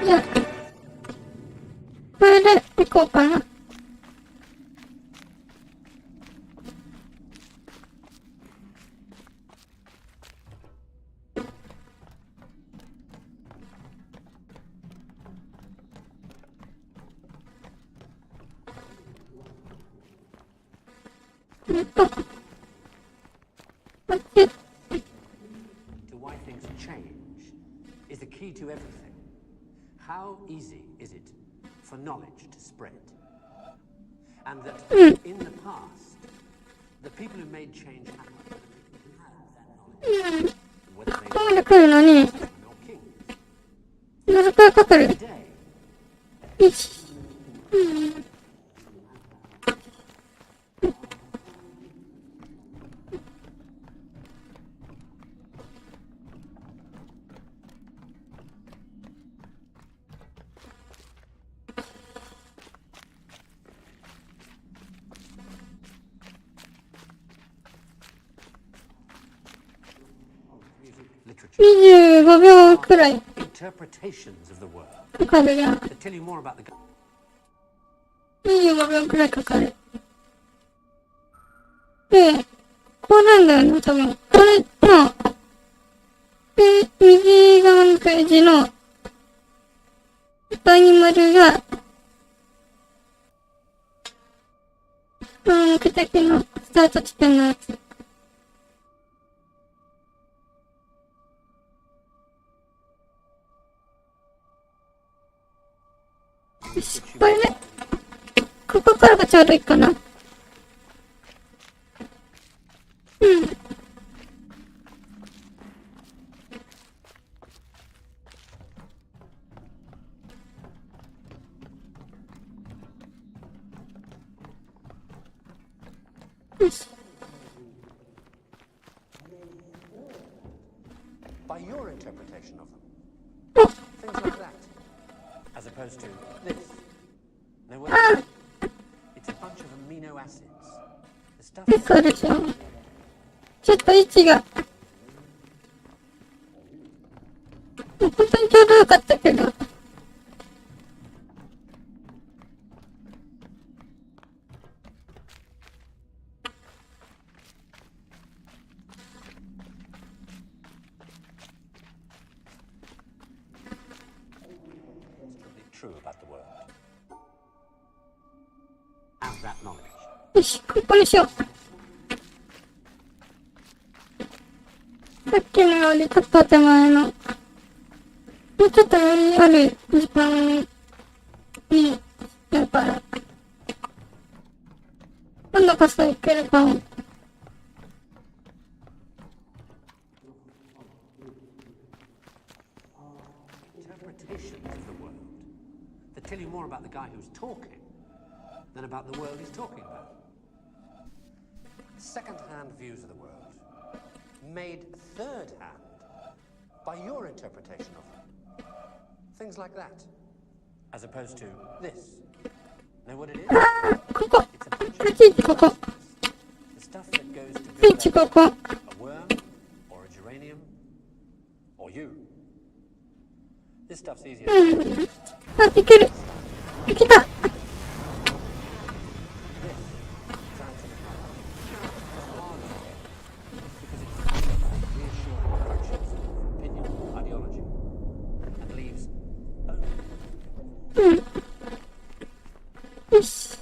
いや、これでいこうかな。To why things change is the key to everything. How easy is it for knowledge to spread? And that in the past, the people who made change happen had that knowledge. Whether ここまで来るのに、they were or kings. どれくらいかかる？ Today, よし。25秒くらい interpretations of the word かかるやん。 that tell you more about the... 25秒くらいかかる。で、こうなんだよね、多分。これの、で、右側のページの、下に丸が、目的のスタート地点のやつ。よし、これね。ここからがちょうどいいかな。よし。By your interpretation of them. Things like that. As opposed to this. Know what it is? It's a bunch of amino acids 嘘でしょ。ちょっと位置が。本当にちょうどよかったけど。True about the world. Have that knowledge. よし、ここにしよう。さっきのよりちょっと手前の、もうちょっと余裕ある時間に、やから、今度こそいけるかも。Interpretations of the world that tell you more about the guy who's talking than about the world he's talking about. Second-hand views of the world, made third-hand by your interpretation of them. Things like that, as opposed to this. Know what it is? ここ。It's a bunch 立ち位置ここ。 the stuff that goes to 立ち位置ここ。 a worm or a geranium or you. This stuff's easier. あ、いける。いけた。よし。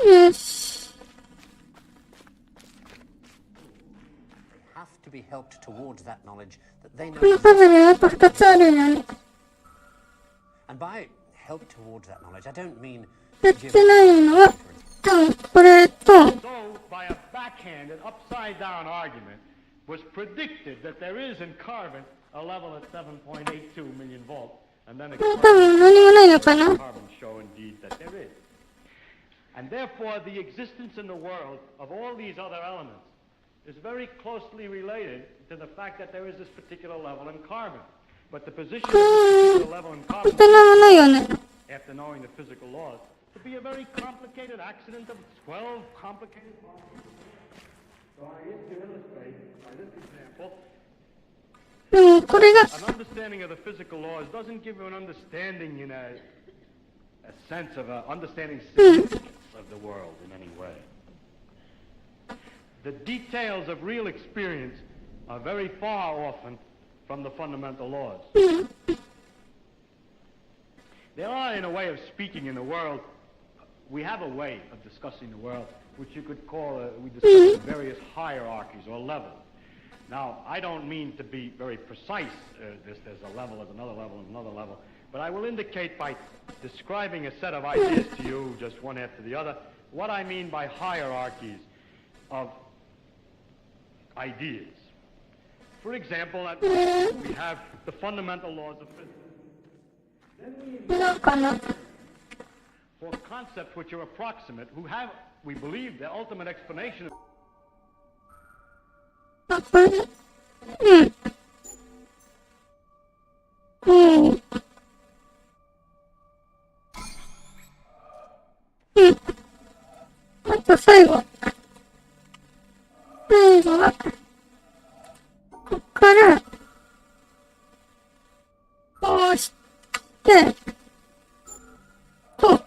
よし。Have to be helped towards that knowledge that they この know. パズルやっぱ2つあるんやね。 And by help towards that knowledge, I don't mean やってないのは、多分これと、 So, by a backhanded, upside-down argument, was predicted that there is in carbon a level at 7.82 million volts, and then これ多分何もないのかな。 carbon show indeed that there is. And therefore, the existence in the world of all these other elements is very closely related to the fact that there is this particular level in carbon. But the position of this particular level in 本 carbon, 当なんもないよね。 after knowing the physical laws, to be a very complicated accident of 12 complicated molecules. So I used to illustrate by this example, でもこれが、 an understanding of the physical laws doesn't give you an understanding in a sense of understanding significance of the world in any way. The details of real experience are very far often from the fundamental laws. There are, in a way of speaking in the world, we have a way of discussing the world, which you could call, we discuss various hierarchies or levels. Now, I don't mean to be very precise, there's a level, there's another level, and another level, but I will indicate by describing a set of ideas to you, just one after the other, what I mean by hierarchies of ideas. For example, we have the fundamental laws of physics. なんかな。 For concepts which are approximate, who have, we believe, the ultimate explanation. あ、これ、うん。うん。うん。あと最後。最後は、こっから、こうして、と、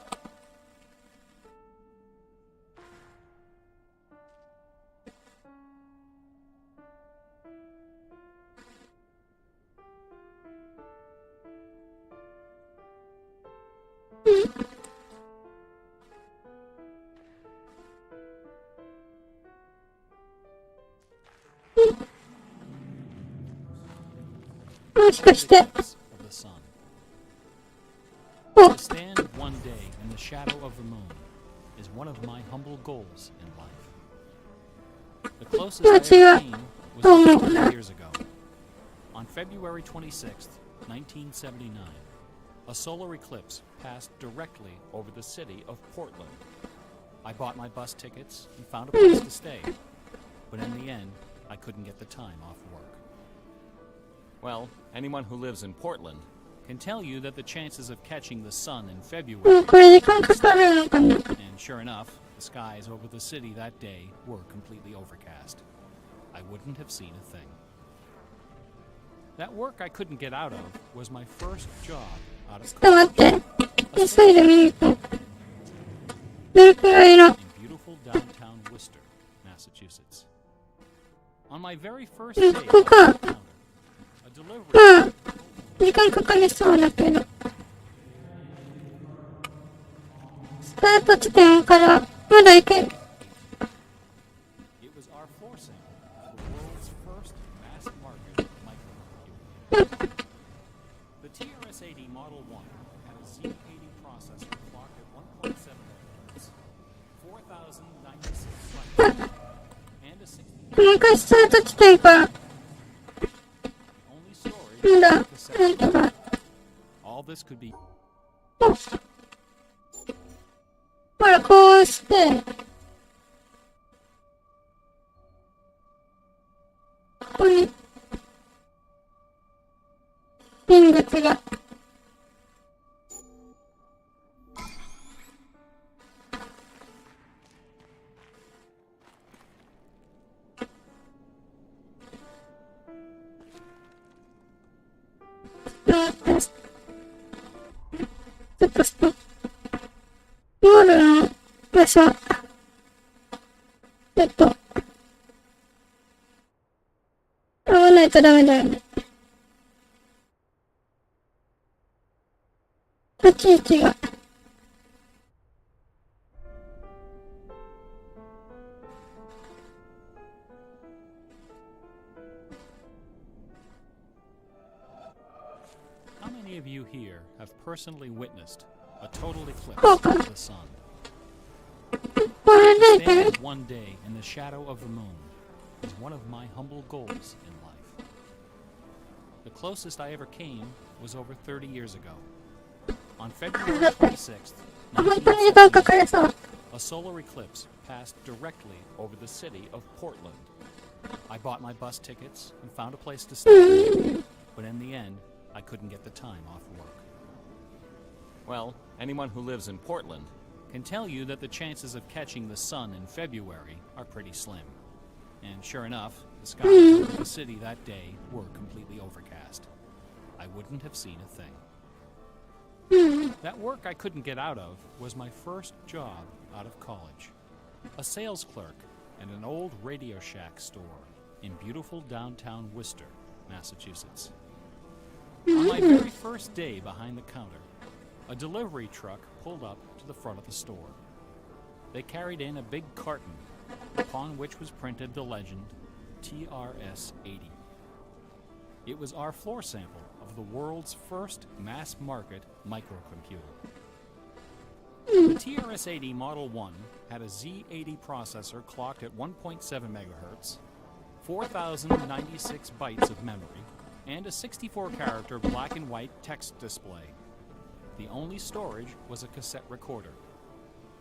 もしかして、 of the sun. お、 To stand one day in the shadow of the moon is one of my humble goals in life. The closest I have seen was 50 years ago. On February 26th, 1979, a solar eclipse passed directly over the city of Portland. I bought my bus tickets and found a place to stay, but in the end, I couldn't get the time off work. Well, anyone who lives in Portland can tell you that the chances of catching the sun in う February ん、これ時間かかるのかな。 and sure enough, the skies over the city that day were completely overcast. I wouldn't have seen a thing. That work I couldn't get out of was my first job out of ちょっと待って。急いで見に行こう。どれくらいの。 in beautiful downtown Worcester, Massachusetts. On my very first day, ここか。 a delivery まあ、時間かかりそうだけど。スタート地点からまだ行ける。 It was our floor sample of the world's first mass market microcomputer. The TRS-80 Model 1 had a Z80 processor clocked at 1.7 MHz, 4,096 bytes, and a 60 もう一回スタート地点から。 only storage まだ、 was なん cassette. とか。 All this could be ほら、こうして、ここに、人物が。ちょっとストップ。ゴールの場所。合わないとダメだよね。立ち位置が。How many of you here have personally witnessed a total eclipse Okay. of the sun? これでいける Staying one day in the shadow of the moon is one of my humble goals in life. The closest I ever came was over 30 years ago. On February 26th, 本当に時間かか 1970, りそう。 a solar eclipse passed directly over the city of Portland. I bought my bus tickets and found a place to stay, but in the end, I couldn't get the time off work. Well, anyone who lives in Portland can tell you that the chances of catching the sun in February are pretty slim. And sure enough, the skies over the city that day were completely overcast. I wouldn't have seen a thing. That work I couldn't get out of was my first job out of college. A sales clerk at an old Radio Shack store in beautiful downtown Worcester, Massachusetts. On my very first day behind the counter, a delivery truck pulled up to the front of the store. They carried in a big carton, upon which was printed the legend TRS-80. It was our floor sample of the world's first mass-market microcomputer. The TRS-80 Model 1 had a Z80 processor clocked at 1.7 MHz, 4,096 bytes of memory, and a 64-character black and white text display. The only storage was a cassette recorder.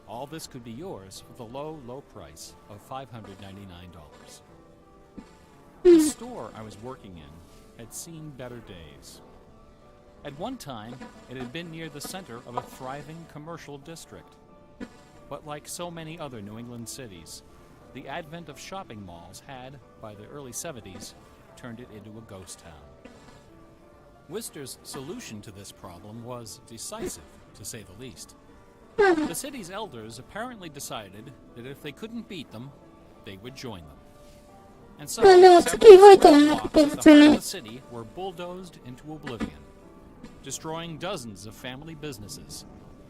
All this could be yours for the low, low price of $599. The store I was working in had seen better days. At one time, it had been near the center of a thriving commercial district. But like so many other New England cities, the advent of shopping malls had, by the early 70s, turned it into a ghost town. Worcester's solution to this problem was decisive, to say the least. The city's elders apparently decided that if they couldn't beat them, they would join them. And so, several square blocks at the heart of the city were bulldozed into oblivion, destroying dozens of family businesses,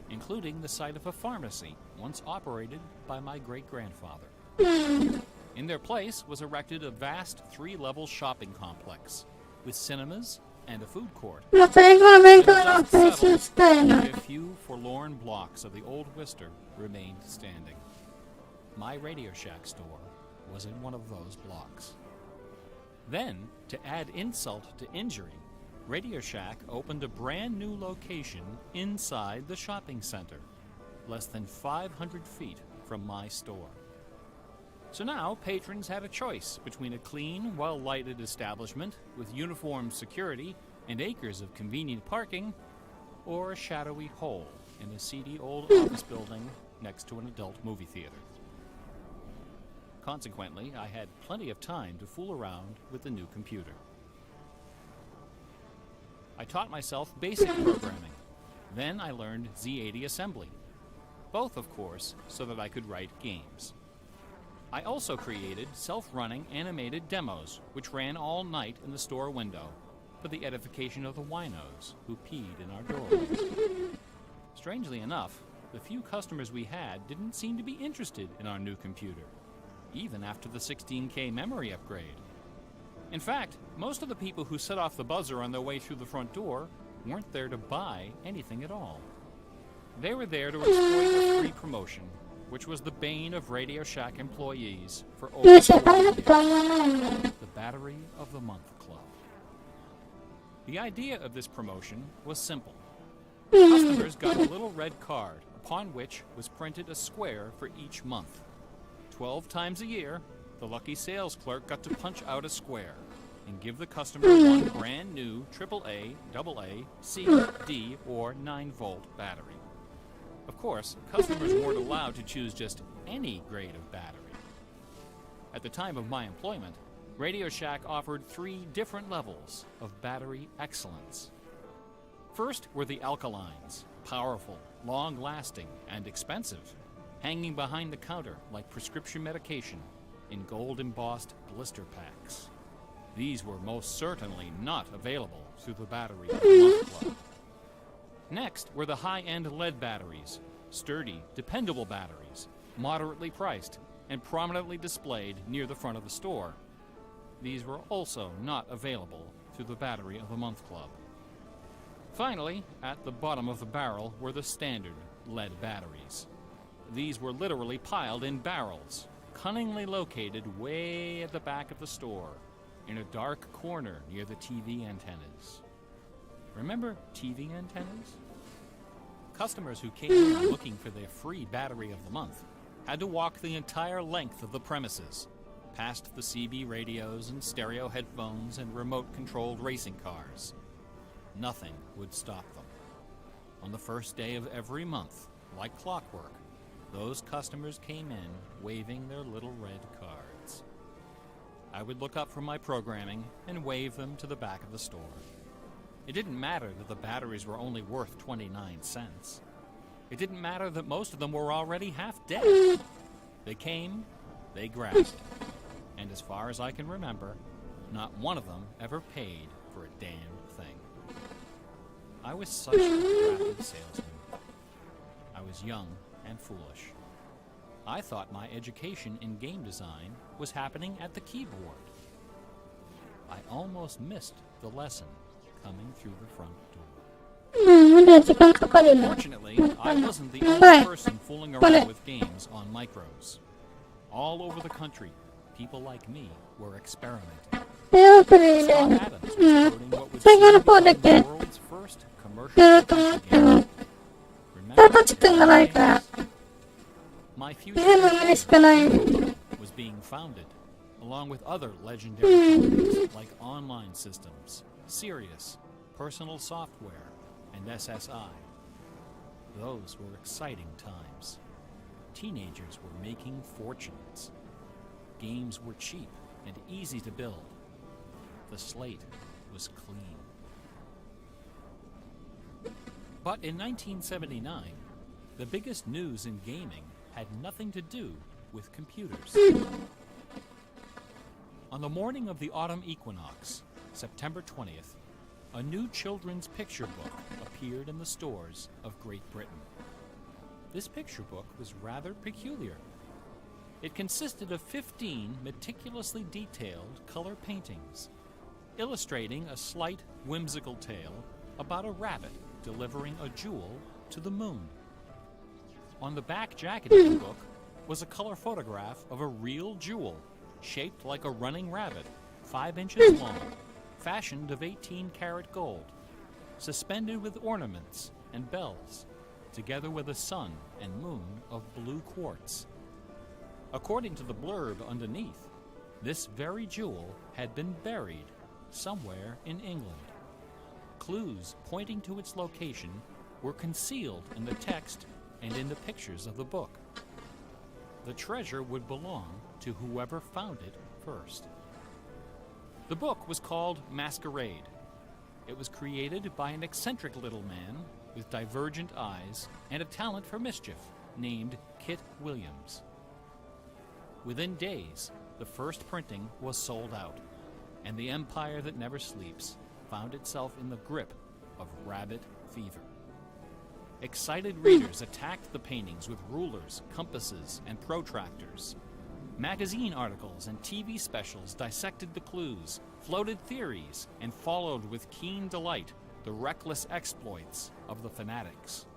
including the site of a pharmacy once operated by my great-grandfather. In their place was erected a vast 3-level shopping complex, with cinemas and a food court. もう最後の勉強 The の dust 練習 settled, したいな。 only a few forlorn blocks of the old Worcester remained standing. My Radio Shack store was in one of those blocks. Then, to add insult to injury, Radio Shack opened a brand new location inside the shopping center, less than 500 feet from my store. So now patrons had a choice between a clean, well-lighted establishment with uniformed security and acres of convenient parking, or a shadowy hole in a seedy old office building next to an adult movie theater. Consequently, I had plenty of time to fool around with the new computer. I taught myself basic programming. Then I learned Z80 assembly. Both, of course, so that I could write games. I also created self-running animated demos, which ran all night in the store window for the edification of the winos who peed in our doorway. Strangely enough, the few customers we had didn't seem to be interested in our new computer, even after the 16K memory upgrade. In fact, most of the people who set off the buzzer on their way through the front door weren't there to buy anything at all. They were there to exploit a free promotion, which was the bane of Radio Shack employees for over 40 years, the Battery of the Month Club. The idea of this promotion was simple. Customers got a little red card upon which was printed a square for each month. 12 times a year, the lucky sales clerk got to punch out a square and give the customer one brand new AAA, AA, C, D, or 9-volt battery. Of course, customers weren't allowed to choose just any grade of battery. At the time of my employment, Radio Shack offered 3 different levels of battery excellence. First were the alkalines, powerful, long-lasting, and expensive, hanging behind the counter like prescription medication in gold-embossed blister packs. These were most certainly not available through the Battery of the Month Club. Next were the high-end lead batteries, sturdy, dependable batteries, moderately priced, and prominently displayed near the front of the store. These were also not available through the Battery of the Month Club. Finally, at the bottom of the barrel were the standard lead batteries. These were literally piled in barrels, cunningly located way at the back of the store, in a dark corner near the TV antennas. Remember TV antennas? Customers who came in looking for their free Battery of the Month had to walk the entire length of the premises, past the CB radios and stereo headphones and remote-controlled racing cars. Nothing would stop them. On the first day of every month, like clockwork, those customers came in waving their little red cards. I would look up from my programming and wave them to the back of the store. It didn't matter that the batteries were only worth 29 cents. It didn't matter that most of them were already half dead. They came, they grabbed. And as far as I can remember, not one of them ever paid for a damn thing. I was such a crappy salesman. I was young and foolish. I thought my education in game design was happening at the keyboard. I almost missed the lesson coming through the front door. Fortunately, I wasn't the only person fooling around with games on micros. All over the country, people like me were experimenting. Scott Adams was coding what would soon become the world's first commercial game. Remember, my future was being founded, along with other legendary companies like Online Systems, Sirius, Personal Software, and SSI. Those were exciting times. Teenagers were making fortunes. Games were cheap and easy to build. The slate was clean. But in 1979, the biggest news in gaming had nothing to do with computers. On the morning of the autumn equinox, September 20th, a new children's picture book appeared in the stores of Great Britain. This picture book was rather peculiar. It consisted of 15 meticulously detailed color paintings, illustrating a slight, whimsical tale about a rabbit delivering a jewel to the moon. On the back jacket of the book was a color photograph of a real jewel, shaped like a running rabbit, 5 inches long, fashioned of 18-karat gold, suspended with ornaments and bells, together with a sun and moon of blue quartz According to the blurb underneath, this very jewel had been buried somewhere in England. Clues pointing to its location were concealed in the text and in the pictures of the book. The treasure would belong to whoever found it first. The book was called Masquerade. It was created by an eccentric little man with divergent eyes and a talent for mischief named Kit Williams. Within days, the first printing was sold out, and the empire that never sleeps found itself in the grip of rabbit fever. Excited readers attacked the paintings with rulers, compasses, and protractors. Magazine articles and TV specials dissected the clues, floated theories, and followed with keen delight the reckless exploits of the fanatics.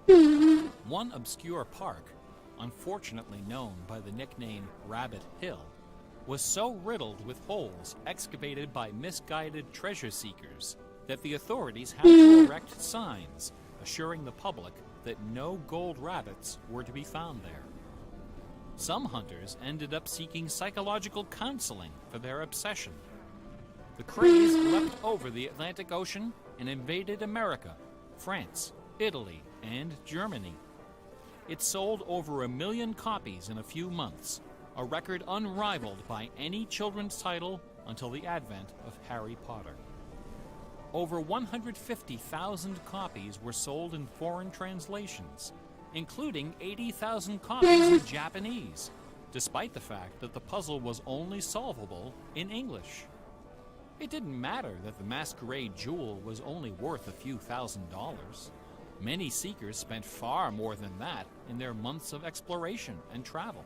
One obscure park, unfortunately known by the nickname Rabbit Hill, was so riddled with holes excavated by misguided treasure seekers that the authorities had to erect signs assuring the public that no gold rabbits were to be found there. Some hunters ended up seeking psychological counseling for their obsession. The craze leapt over the Atlantic Ocean and invaded America, France, Italy, and Germany. It sold over 1 million copies in a few months, a record unrivaled by any children's title until the advent of Harry Potter. Over 150,000 copies were sold in foreign translations, including 80,000 copies in Japanese, despite the fact that the puzzle was only solvable in English. It didn't matter that the masquerade jewel was only worth a few $1,000s. Many seekers spent far more than that in their months of exploration and travel.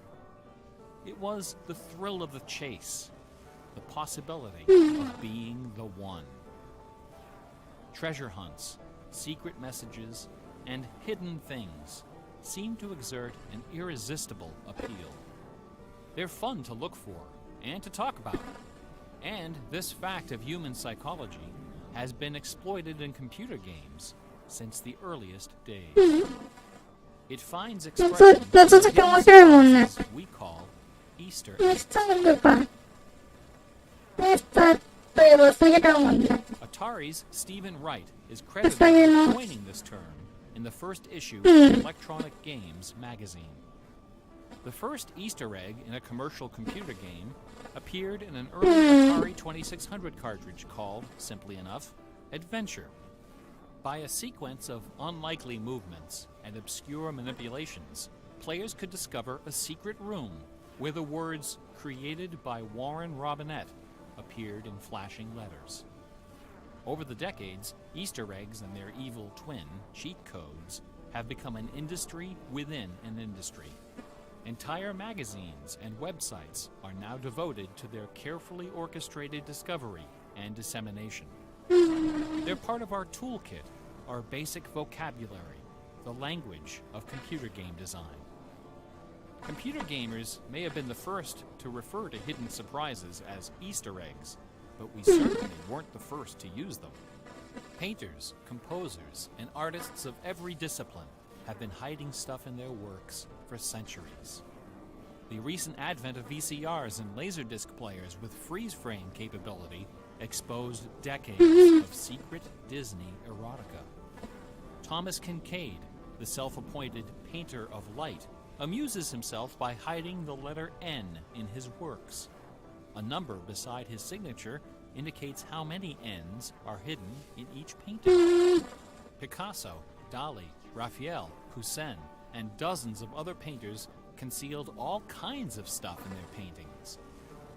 It was the thrill of the chase, the possibility of being the one. Treasure hunts, secret messages, and hidden things seem to exert an irresistible appeal. They're fun to look for and to talk about, and this fact of human psychology has been exploited in computer games since the earliest days. It finds expression in what we call Easter eggs. Atari's Stephen Wright is credited with coining this term in the first issue of Electronic Games magazine. The first Easter egg in a commercial computer game appeared in an early Atari 2600 cartridge called, simply enough, Adventure. By a sequence of unlikely movements and obscure manipulations, players could discover a secret room where the words "created by Warren Robinette" appeared in flashing letters. Over the decades, Easter eggs and their evil twin, cheat codes, have become an industry within an industry. Entire magazines and websites are now devoted to their carefully orchestrated discovery and dissemination. They're part of our toolkit, our basic vocabulary, the language of computer game design. Computer gamers may have been the first to refer to hidden surprises as Easter eggs, but we certainly weren't the first to use them. Painters, composers, and artists of every discipline have been hiding stuff in their works for centuries. The recent advent of VCRs and Laserdisc players with freeze-frame capability exposed decades of secret Disney erotica. Thomas Kincaid, the self-appointed painter of light, amuses himself by hiding the letter N in his works. A number beside his signature indicates how many N's are hidden in each painting. Picasso, Dali, Raphael, Poussin, and dozens of other painters concealed all kinds of stuff in their paintings.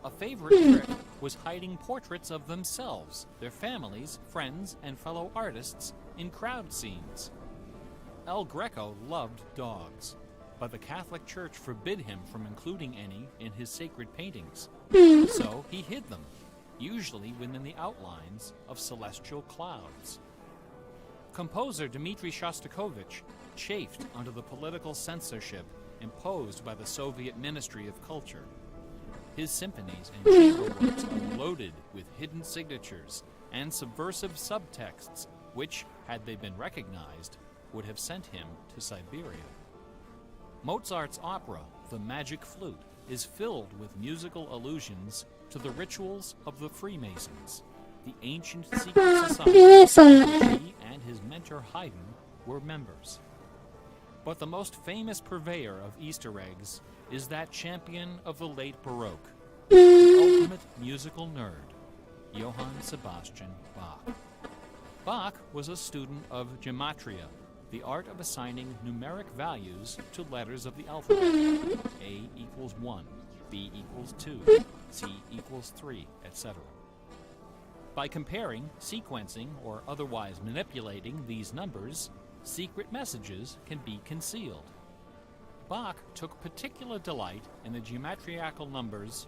A favorite trick was hiding portraits of themselves, their families, friends, and fellow artists in crowd scenes. El Greco loved dogs, but the Catholic Church forbid him from including any in his sacred paintings. So he hid them, usually within the outlines of celestial clouds. Composer Dmitri Shostakovich chafed under the political censorship imposed by the Soviet Ministry of Culture. His symphonies and chamber works are loaded with hidden signatures and subversive subtexts, which, had they been recognized, would have sent him to Siberia. Mozart's opera, The Magic Flute, is filled with musical allusions to the rituals of the Freemasons, the ancient secret society フリーメイソンね。 he and his mentor Haydn were members. But the most famous purveyor of Easter eggs is that champion of the late Baroque, the ultimate musical nerd, Johann Sebastian Bach. Bach was a student of gematria, the art of assigning numeric values to letters of the alphabet. A equals 1, B equals 2, C equals 3, etc. By comparing, sequencing, or otherwise manipulating these numbers, secret messages can be concealed. Bach took particular delight in the geometrical numbers.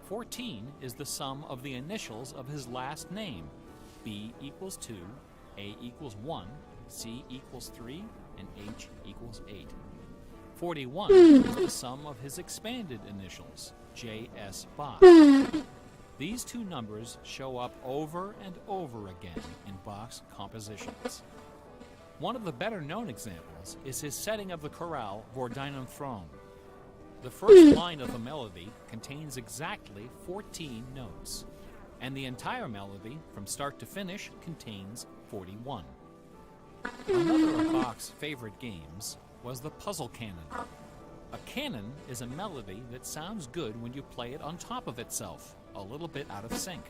14 is the sum of the initials of his last name. B equals 2, A equals 1, C equals 3, and H equals 8. 41 is the sum of his expanded initials, J.S. Bach. These two numbers show up over and over again in Bach's compositions. One of the better-known examples is his setting of the chorale Vor deinem Thron. The first line of the melody contains exactly 14 notes, and the entire melody, from start to finish, contains 41. Another of Bach's favorite games was the puzzle canon. A canon is a melody that sounds good when you play it on top of itself, a little bit out of sync.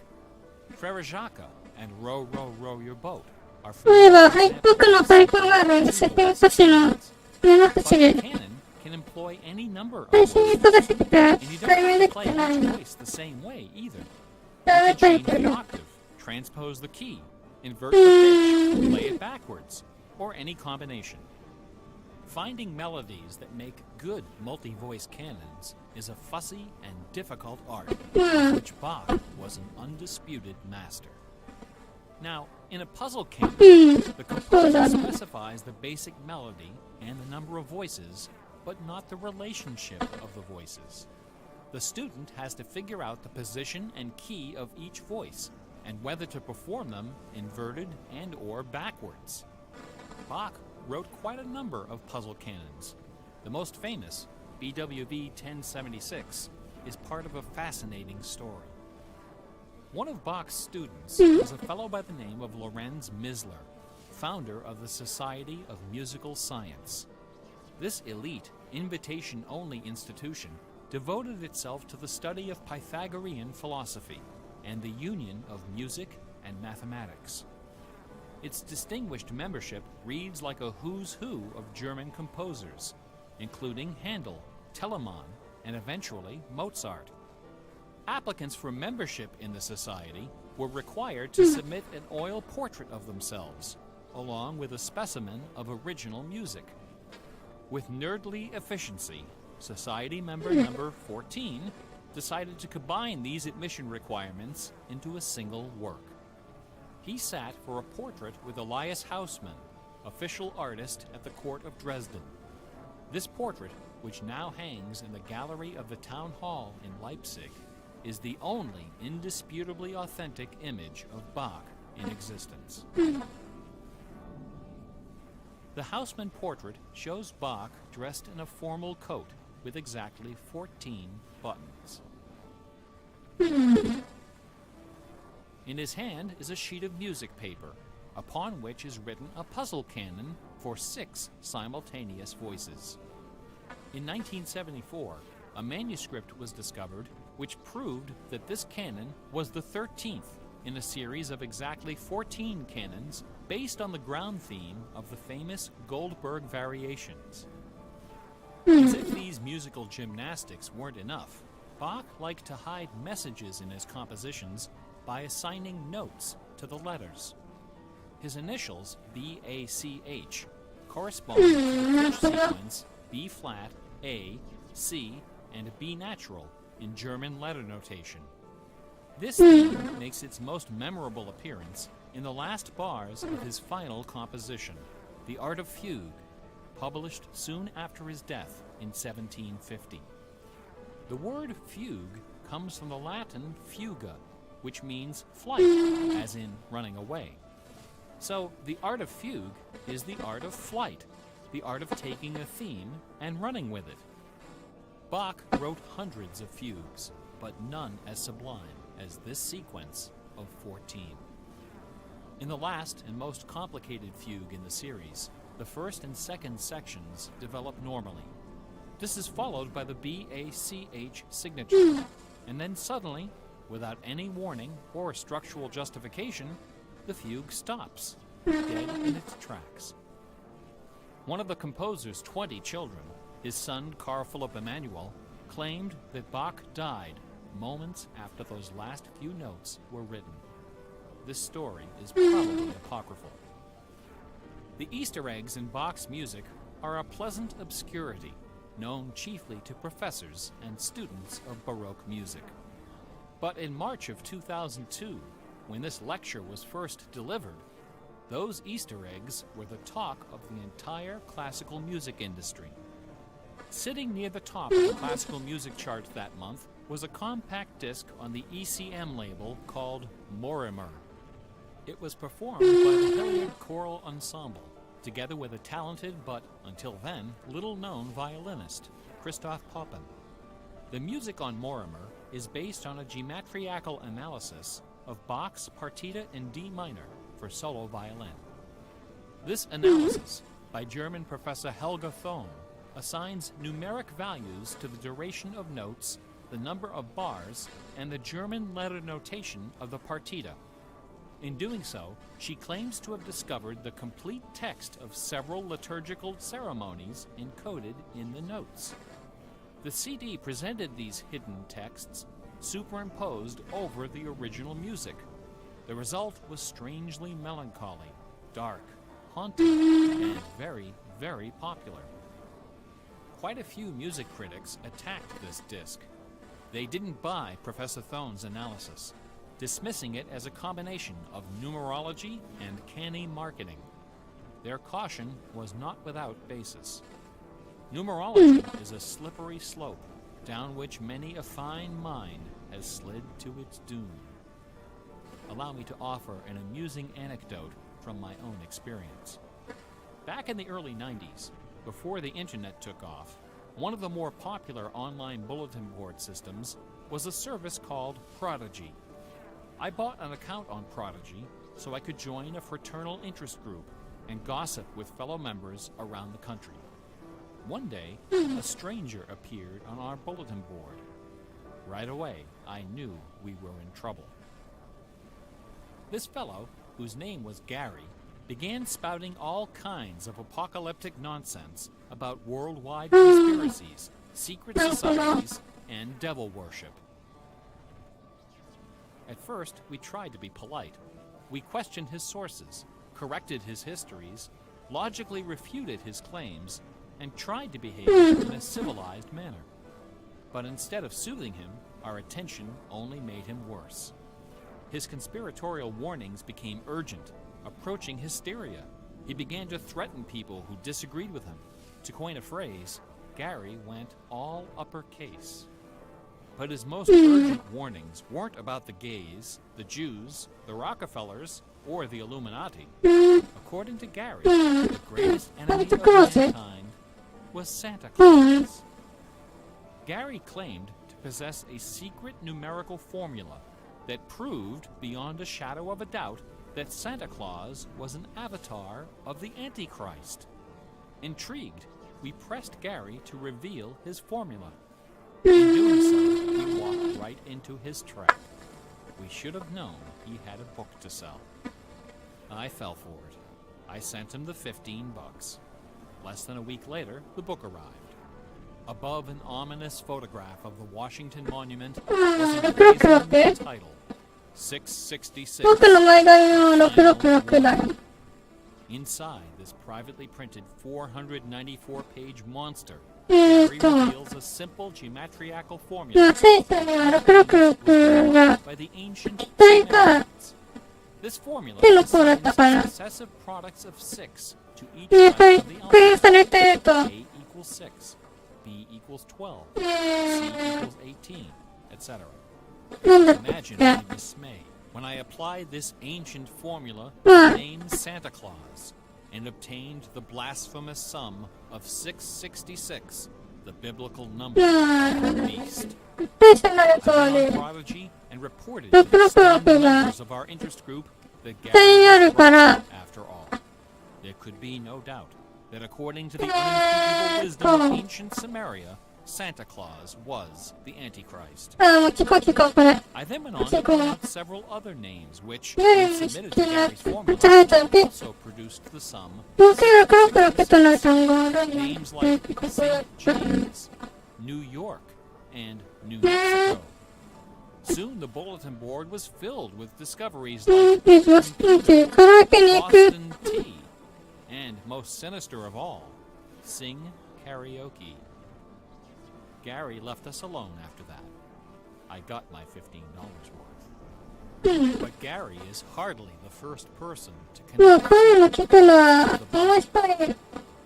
Frere Jacques and Row, Row, Row Your Boat are そういえば、familiar 僕の廃校がある設定都市の七 But 口 the で、 canon can employ any number of 最初に voices, 忙しくて、 and you 解明 don't で have to き play てない each の。 voice the same way either. 調 You べ can たい change け the ど。 octave, transpose the key, invert the pitch, play it backwards, or any combination. Finding melodies that make good multi-voice canons is a fussy and difficult art, of which Bach was an undisputed master. Now, in a puzzle canon, the composer specifies the basic melody and the number of voices, but not the relationship of the voices. The student has to figure out the position and key of each voice, and whether to perform them inverted and or backwards. Bach wrote quite a number of puzzle canons. The most famous, BWV 1076, is part of a fascinating story. One of Bach's students was a fellow by the name of Lorenz Misler, founder of the Society of Musical Science. This elite, invitation-only institution devoted itself to the study of Pythagorean philosophy and the union of music and mathematics. Its distinguished membership reads like a who's who of German composers, including Handel, Telemann, and eventually Mozart. Applicants for membership in the society were required to submit an oil portrait of themselves, along with a specimen of original music. With nerdly efficiency, Society member number 14 decided to combine these admission requirements into a single work. He sat for a portrait with Elias Haussmann, official artist at the court of Dresden. This portrait, which now hangs in the gallery of the town hall in Leipzig, is the only indisputably authentic image of Bach in existence. The Haussmann portrait shows Bach dressed in a formal coat with exactly 14 buttons. In his hand is a sheet of music paper, upon which is written a puzzle canon for 6 simultaneous voices. In 1974, a manuscript was discovered which proved that this canon was the 13th in a series of exactly 14 canons based on the ground theme of the famous Goldberg variations. As if these musical gymnastics weren't enough, Bach liked to hide messages in his compositions by assigning notes to the letters. His initials, B-A-C-H, correspond to the pitch sequence B-flat, A, C, and B natural in German letter notation. This theme makes its most memorable appearance in the last bars of his final composition, The Art of Fugue, published soon after his death in 1750. The word fugue comes from the Latin fuga, which means flight, as in running away. So, the art of fugue is the art of flight, the art of taking a theme and running with it. Bach wrote hundreds of fugues, but none as sublime as this sequence of 14. In the last and most complicated fugue in the series, the first and second sections develop normally. This is followed by the BACH signature, and then suddenly, without any warning or structural justification, the fugue stops, dead in its tracks. One of the composer's 20 children, his son Carl Philipp Emanuel, claimed that Bach died moments after those last few notes were written. This story is probably apocryphal. The Easter eggs in Bach's music are a pleasant obscurity, known chiefly to professors and students of Baroque music. But in March of 2002, when this lecture was first delivered, those Easter eggs were the talk of the entire classical music industry. Sitting near the top of the classical music charts that month was a compact disc on the ECM label called Morimer. It was performed by the Hilliard Choral Ensemble, together with a talented but, until then, little-known violinist, Christoph Poppen. The music on Morimer is based on a geometrical analysis of Bach's Partita in D minor for solo violin. This analysis, by German professor Helga Thom, assigns numeric values to the duration of notes, the number of bars, and the German letter notation of the partita. In doing so, she claims to have discovered the complete text of several liturgical ceremonies encoded in the notes. The CD presented these hidden texts superimposed over the original music. The result was strangely melancholy, dark, haunting, and very, very popular. Quite a few music critics attacked this disc. They didn't buy Professor Thom's analysis, dismissing it as a combination of numerology and canny marketing. Their caution was not without basis. Numerology is a slippery slope down which many a fine mind has slid to its doom. Allow me to offer an amusing anecdote from my own experience. Back in the early 90s, before the internet took off, one of the more popular online bulletin board systems was a service called Prodigy. I bought an account on Prodigy so I could join a fraternal interest group and gossip with fellow members around the country. One day, a stranger appeared on our bulletin board. Right away, I knew we were in trouble. This fellow, whose name was Gary, began spouting all kinds of apocalyptic nonsense about worldwide conspiracies, secret societies, and devil worship. At first, we tried to be polite. We questioned his sources, corrected his histories, logically refuted his claims, and tried to behave in a civilized manner. But instead of soothing him, our attention only made him worse. His conspiratorial warnings became urgent, approaching hysteria. He began to threaten people who disagreed with him. To coin a phrase, Gary went all uppercase. But his most urgent warnings weren't about the gays, the Jews, the Rockefellers, or the Illuminati. According to Gary, the greatest enemy of mankind was Santa Claus. Gary claimed to possess a secret numerical formula that proved beyond a shadow of a doubt that Santa Claus was an avatar of the Antichrist. Intrigued, we pressed Gary to reveal his formula. In doing so, we walked right into his trap. We should have known he had a book to sell. I fell for it. I sent him the $15. Less than a week later, the book arrived. Above an ominous photograph of the Washington Monument was a title, 666. 僕の前髪の666だよ。 Inside this privately printed 494-page monster, Gary reveals a simple geometrical formula by the ancient Sumerians. This formula assigns successive products of 6 to each side of the alphabet. A equals 6, B equals 12, C equals 18, etc. Imagine my dismay when I applied this ancient formula to the name Santa Claus and obtained the blasphemous sum of 666, the biblical number beast. 大したなるつ I も went り。 on Prodigy and reported to ロック the ロックロッ stunned クが members of our interest group that 絶対あ Gary る was か right ら、 after all. There could be no doubt that according to the unimpeachable wisdom of ancient Samaria, Santa Claus was the Antichrist. もう聞こう聞こう、これ。 I then went on to point out several other names which, 夜 when に submitted 好 to きな Gary's めっちゃ formula, 入ったら、ピッ also produced the sum もうすぐクロックロックとなる単語があるんだ。 names で like ここ St. だ。 James, New York, and New Mexico. Soon the bulletin board was filled with discoveries うん、 like ピッチ、ピッチ、カラオケに行く。 Boston tea, and most sinister of all, sing karaoke. Gary left us alone after that. I got my $15 worth. But Gary is hardly the first person to もう connect. こういうの聞くのは面白い。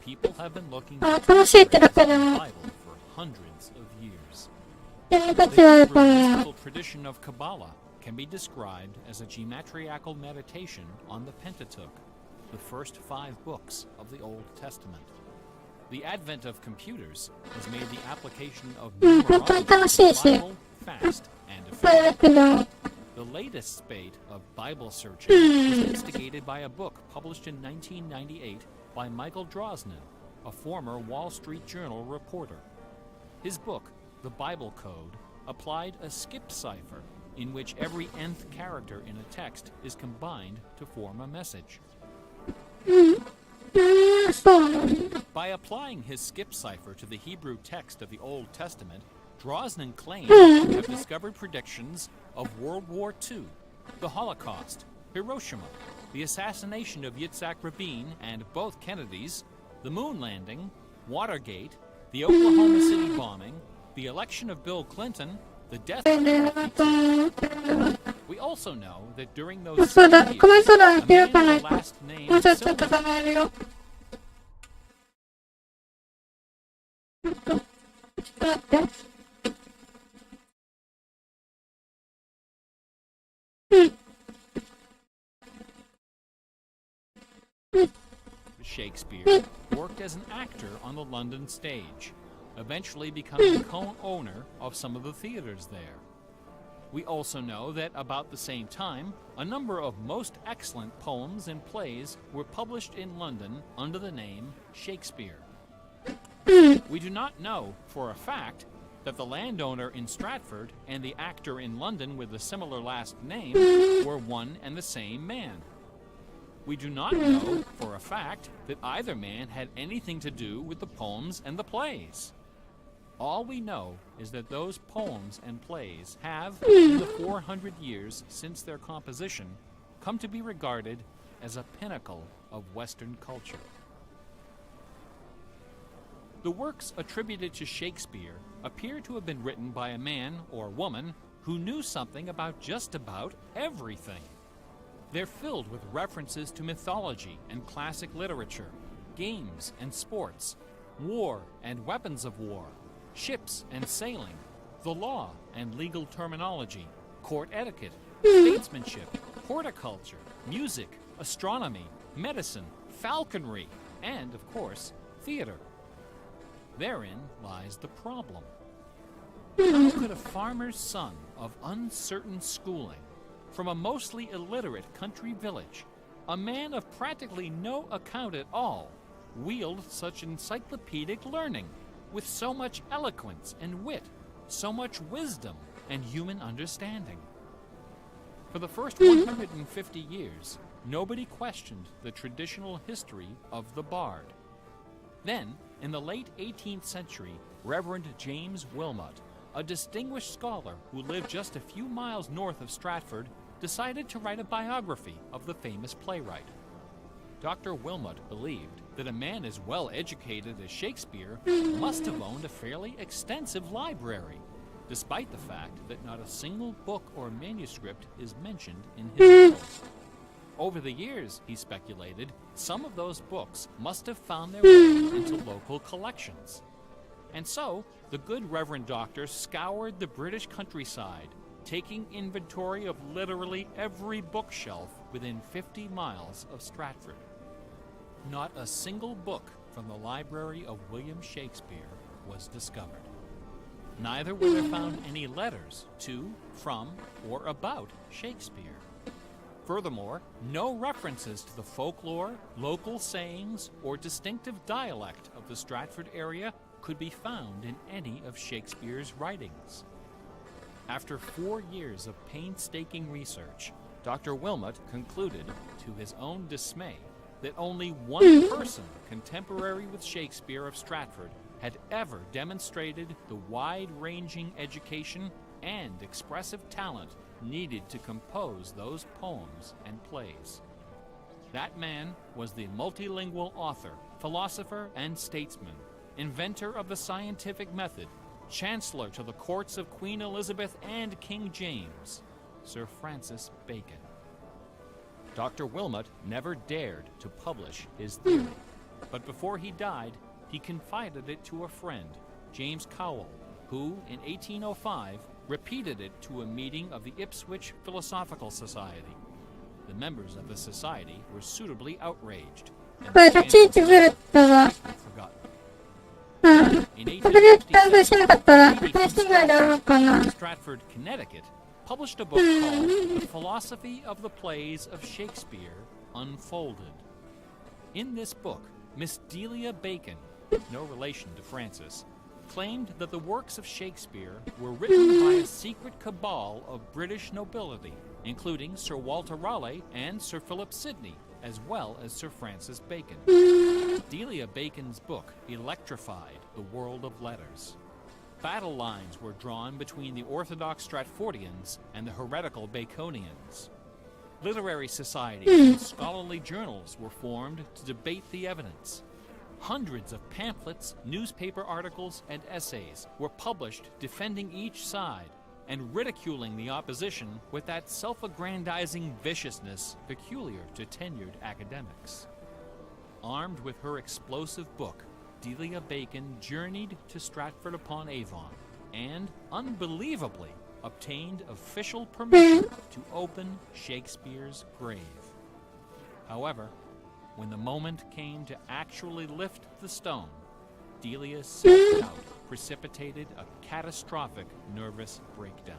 People have been looking あ、 for 楽しいってだけで the も、 Bible for hundreds of years. 読み価 The 値はあると Hebrew 思う。 mystical tradition of Kabbalah can be described as a geometriacal meditation on the Pentateuch, the first 5 books of the Old Testament. The advent of computers has made the application of 本当に楽し numerology い of し、 the Bible fast and これだ efficient. けでも、 The latest spate of Bible searching was instigated by a book published in 1998 by Michael Drosnin, a former Wall Street Journal reporter. His book, The Bible Code, applied a skip cipher in which every nth character in a text is combined to form a message. そうなんだ。 By applying his skip cipher to the Hebrew text of the Old Testament, Drosnin claimed to have discovered predictions of World War II, the Holocaust, Hiroshima, the assassination of Yitzhak Rabin and both Kennedys, the moon landing, Watergate, the Oklahoma City bombing, the election of Bill Clinton, the death で、あと思ってるのは We also know that during those そうだ、 same コメン years, ト欄 a 開 man かな with い the と。 last name もうちょっと Silver 考えるよ。ちょっと待って。Shakespeare worked as an actor on the London stage, eventually becoming co-owner of some of the theaters there. We also know that about the same time, a number of most excellent poems and plays were published in London under the name Shakespeare. We do not know for a fact that the landowner in Stratford and the actor in London with a similar last name were one and the same man. We do not know for a fact that either man had anything to do with the poems and the plays. All we know is that those poems and plays have, in the 400 years since their composition, come to be regarded as a pinnacle of Western culture. The works attributed to Shakespeare appear to have been written by a man or woman who knew something about just about everything. They're filled with references to mythology and classic literature, games and sports, war and weapons of war, ships and sailing, the law and legal terminology, court etiquette, statesmanship, horticulture, music, astronomy, medicine, falconry, and, of course, theater. Therein lies the problem. How could a farmer's son of uncertain schooling, from a mostly illiterate country village, a man of practically no account at all, wield such encyclopedic learning, with so much eloquence and wit, so much wisdom and human understanding? For the first 150 years, nobody questioned the traditional history of the bard. Then, in the late 18th century, Reverend James Wilmot, a distinguished scholar who lived just a few miles north of Stratford, decided to write a biography of the famous playwright. Dr. Wilmot believed that a man as well educated as Shakespeare must have owned a fairly extensive library, despite the fact that not a single book or manuscript is mentioned in his will. Over the years, he speculated, some of those books must have found their way into local collections. And so, the good Reverend Doctor scoured the British countryside, taking inventory of literally every bookshelf within 50 miles of Stratford. Not a single book from the library of William Shakespeare was discovered. Neither were there found any letters to, from, or about Shakespeare. Furthermore, no references to the folklore, local sayings, or distinctive dialect of the Stratford area could be found in any of Shakespeare's writings. After 4 years of painstaking research, Dr. Wilmot concluded, to his own dismay, that only one person contemporary with Shakespeare of Stratford had ever demonstrated the wide-ranging education and expressive talent needed to compose those poems and plays. That man was the multilingual author, philosopher, and statesman, inventor of the scientific method, Chancellor to the courts of Queen Elizabeth and King James, Sir Francis Bacon. Dr. Wilmot never dared to publish his theory, but before he died, he confided it to a friend, James Cowell, who, in 1805, repeated it to a meeting of the Ipswich Philosophical Society. The members of the society were suitably outraged, andこれ立ち位置ずれたら、それで担当しなかったら、配信外であろうかな。Stratford, Connecticut, published a book called The Philosophy of the Plays of Shakespeare Unfolded. In this book, Miss Delia Bacon, no relation to Francis, claimed that the works of Shakespeare were written by a secret cabal of British nobility, including Sir Walter Raleigh and Sir Philip Sidney, as well as Sir Francis Bacon. Delia Bacon's book electrified the world of letters. Battle lines were drawn between the orthodox Stratfordians and the heretical Baconians. Literary societies and scholarly journals were formed to debate the evidence. Hundreds of pamphlets, newspaper articles, and essays were published defending each side and ridiculing the opposition with that self-aggrandizing viciousness peculiar to tenured academics. Armed with her explosive book, Delia Bacon journeyed to Stratford-upon-Avon and, unbelievably, obtained official permission to open Shakespeare's grave. However, when the moment came to actually lift the stone, Delia's self-doubt precipitated a catastrophic nervous breakdown.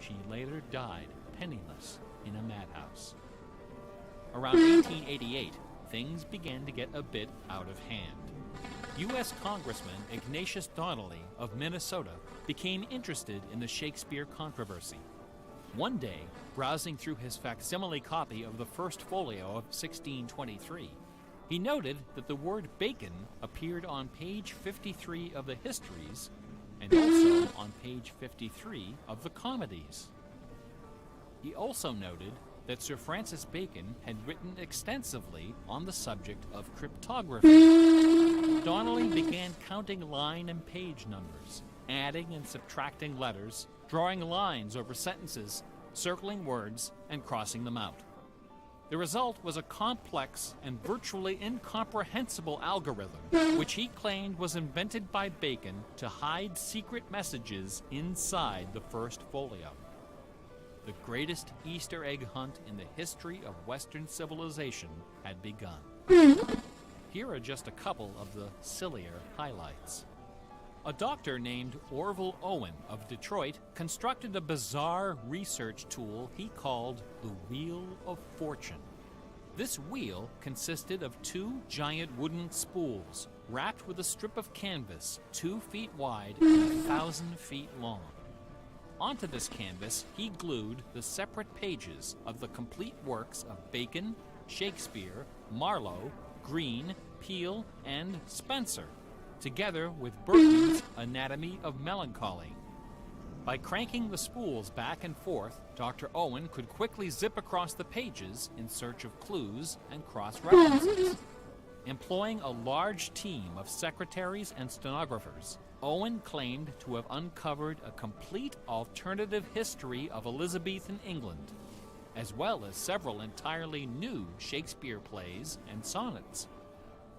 She later died penniless in a madhouse. Around 1888, things began to get a bit out of hand. U.S. Congressman Ignatius Donnelly of Minnesota became interested in the Shakespeare controversy. One day, browsing through his facsimile copy of the first folio of 1623, he noted that the word bacon appeared on page 53 of the histories and also on page 53 of the comedies. He also noted that Sir Francis Bacon had written extensively on the subject of cryptography. Donnelly began counting line and page numbers, adding and subtracting letters, drawing lines over sentences, circling words, and crossing them out. The result was a complex and virtually incomprehensible algorithm, which he claimed was invented by Bacon to hide secret messages inside the first folio. The greatest Easter egg hunt in the history of Western civilization had begun. Here are just a couple of the sillier highlights. A doctor named Orville Owen of Detroit constructed a bizarre research tool he called the Wheel of Fortune. This wheel consisted of 2 giant wooden spools wrapped with a strip of canvas 2 feet wide and 1,000 feet long. Onto this canvas, he glued the separate pages of the complete works of Bacon, Shakespeare, Marlowe, Greene, Peele, and Spenser, together with Burton's Anatomy of Melancholy. By cranking the spools back and forth, Dr. Owen could quickly zip across the pages in search of clues and cross-references. Employing a large team of secretaries and stenographers, Owen claimed to have uncovered a complete alternative history of Elizabethan England, as well as several entirely new Shakespeare plays and sonnets.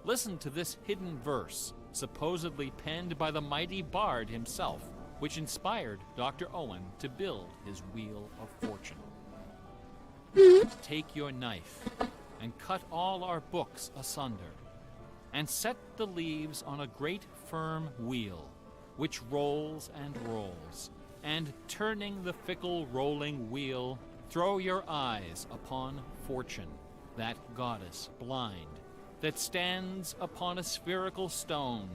Listen to this hidden verse, supposedly penned by the mighty bard himself, which inspired Dr. Owen to build his Wheel of Fortune. Take your knife and cut all our books asunder, and set the leaves on a great firm wheel, which rolls and rolls, and turning the fickle rolling wheel, throw your eyes upon Fortune, that goddess blind, that stands upon a spherical stone,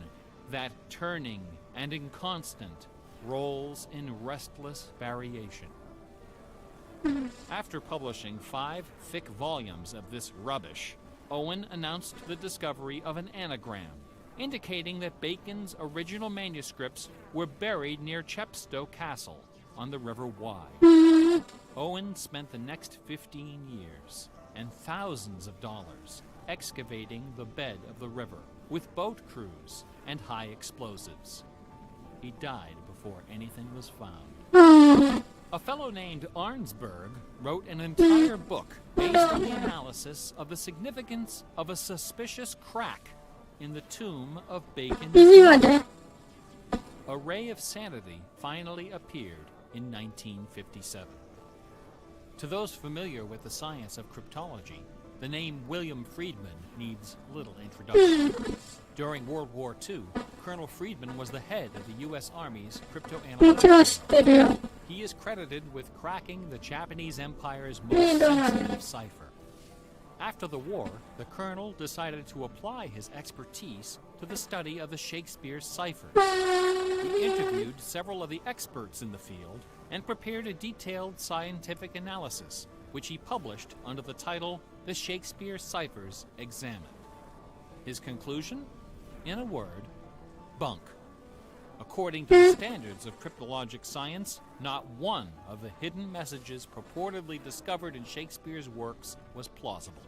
that turning and inconstant rolls in restless variation. After publishing 5 thick volumes of this rubbish, Owen announced the discovery of an anagram, indicating that Bacon's original manuscripts were buried near Chepstow Castle on the River Wye. Owen spent the next 15 years and thousands of dollars excavating the bed of the river with boat crews and high explosives. He died before anything was found. A fellow named Arnsberg wrote an entire book based on the analysis of the significance of a suspicious crack in the tomb of Bacon's mother. A Ray of Sanity finally appeared in 1957. To those familiar with the science of cryptology, the name William Friedman needs little introduction. During World War II, Colonel Friedman was the head of the U.S. Army's cryptoanalytics. He is credited with cracking the Japanese Empire's most sensitive cipher. After the war, the colonel decided to apply his expertise to the study of the Shakespeare ciphers. He interviewed several of the experts in the field and prepared a detailed scientific analysis, which he published under the title The Shakespeare Ciphers Examined. His conclusion? In a word, bunk. According to the standards of cryptologic science, not one of the hidden messages purportedly discovered in Shakespeare's works was plausible.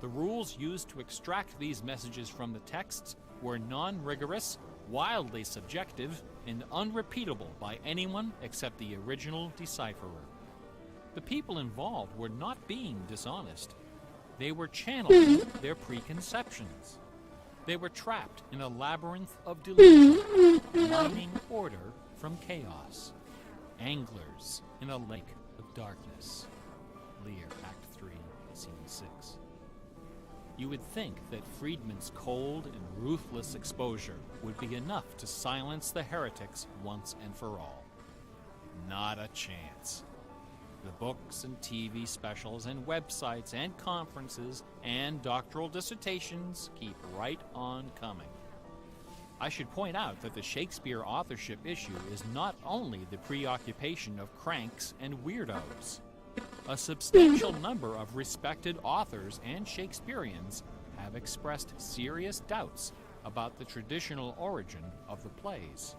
The rules used to extract these messages from the texts were non-rigorous, wildly subjective, and unrepeatable by anyone except the original decipherer. The people involved were not being dishonest. They were channeling their preconceptions. They were trapped in a labyrinth of delusion, mining order from chaos. Anglers in a lake of darkness. Lear, Act 3, Scene 6. You would think that Friedman's cold and ruthless exposure would be enough to silence the heretics once and for all. Not a chance. The books and TV specials and websites and conferences and doctoral dissertations keep right on coming. I should point out that the Shakespeare authorship issue is not only the preoccupation of cranks and weirdos. A substantial number of respected authors and Shakespeareans have expressed serious doubts about the traditional origin of the plays.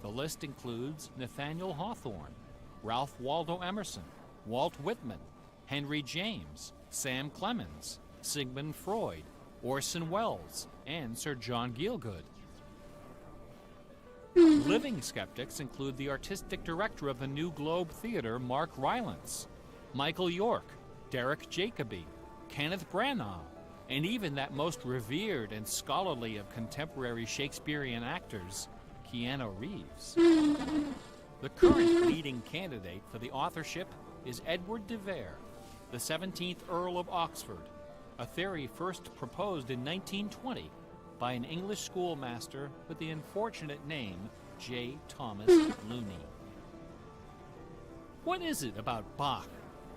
The list includes Nathaniel Hawthorne, Ralph Waldo Emerson, Walt Whitman, Henry James, Sam Clemens, Sigmund Freud, Orson Welles, and Sir John Gielgud. Living skeptics include the artistic director of the New Globe Theatre, Mark Rylance, Michael York, Derek Jacobi, Kenneth Branagh, and even that most revered and scholarly of contemporary Shakespearean actors, Keanu Reeves. The current leading candidate for the authorship is Edward de Vere, the 17th Earl of Oxford, a theory first proposed in 1920 by an English schoolmaster with the unfortunate name J. Thomas Looney. What is it about Bach,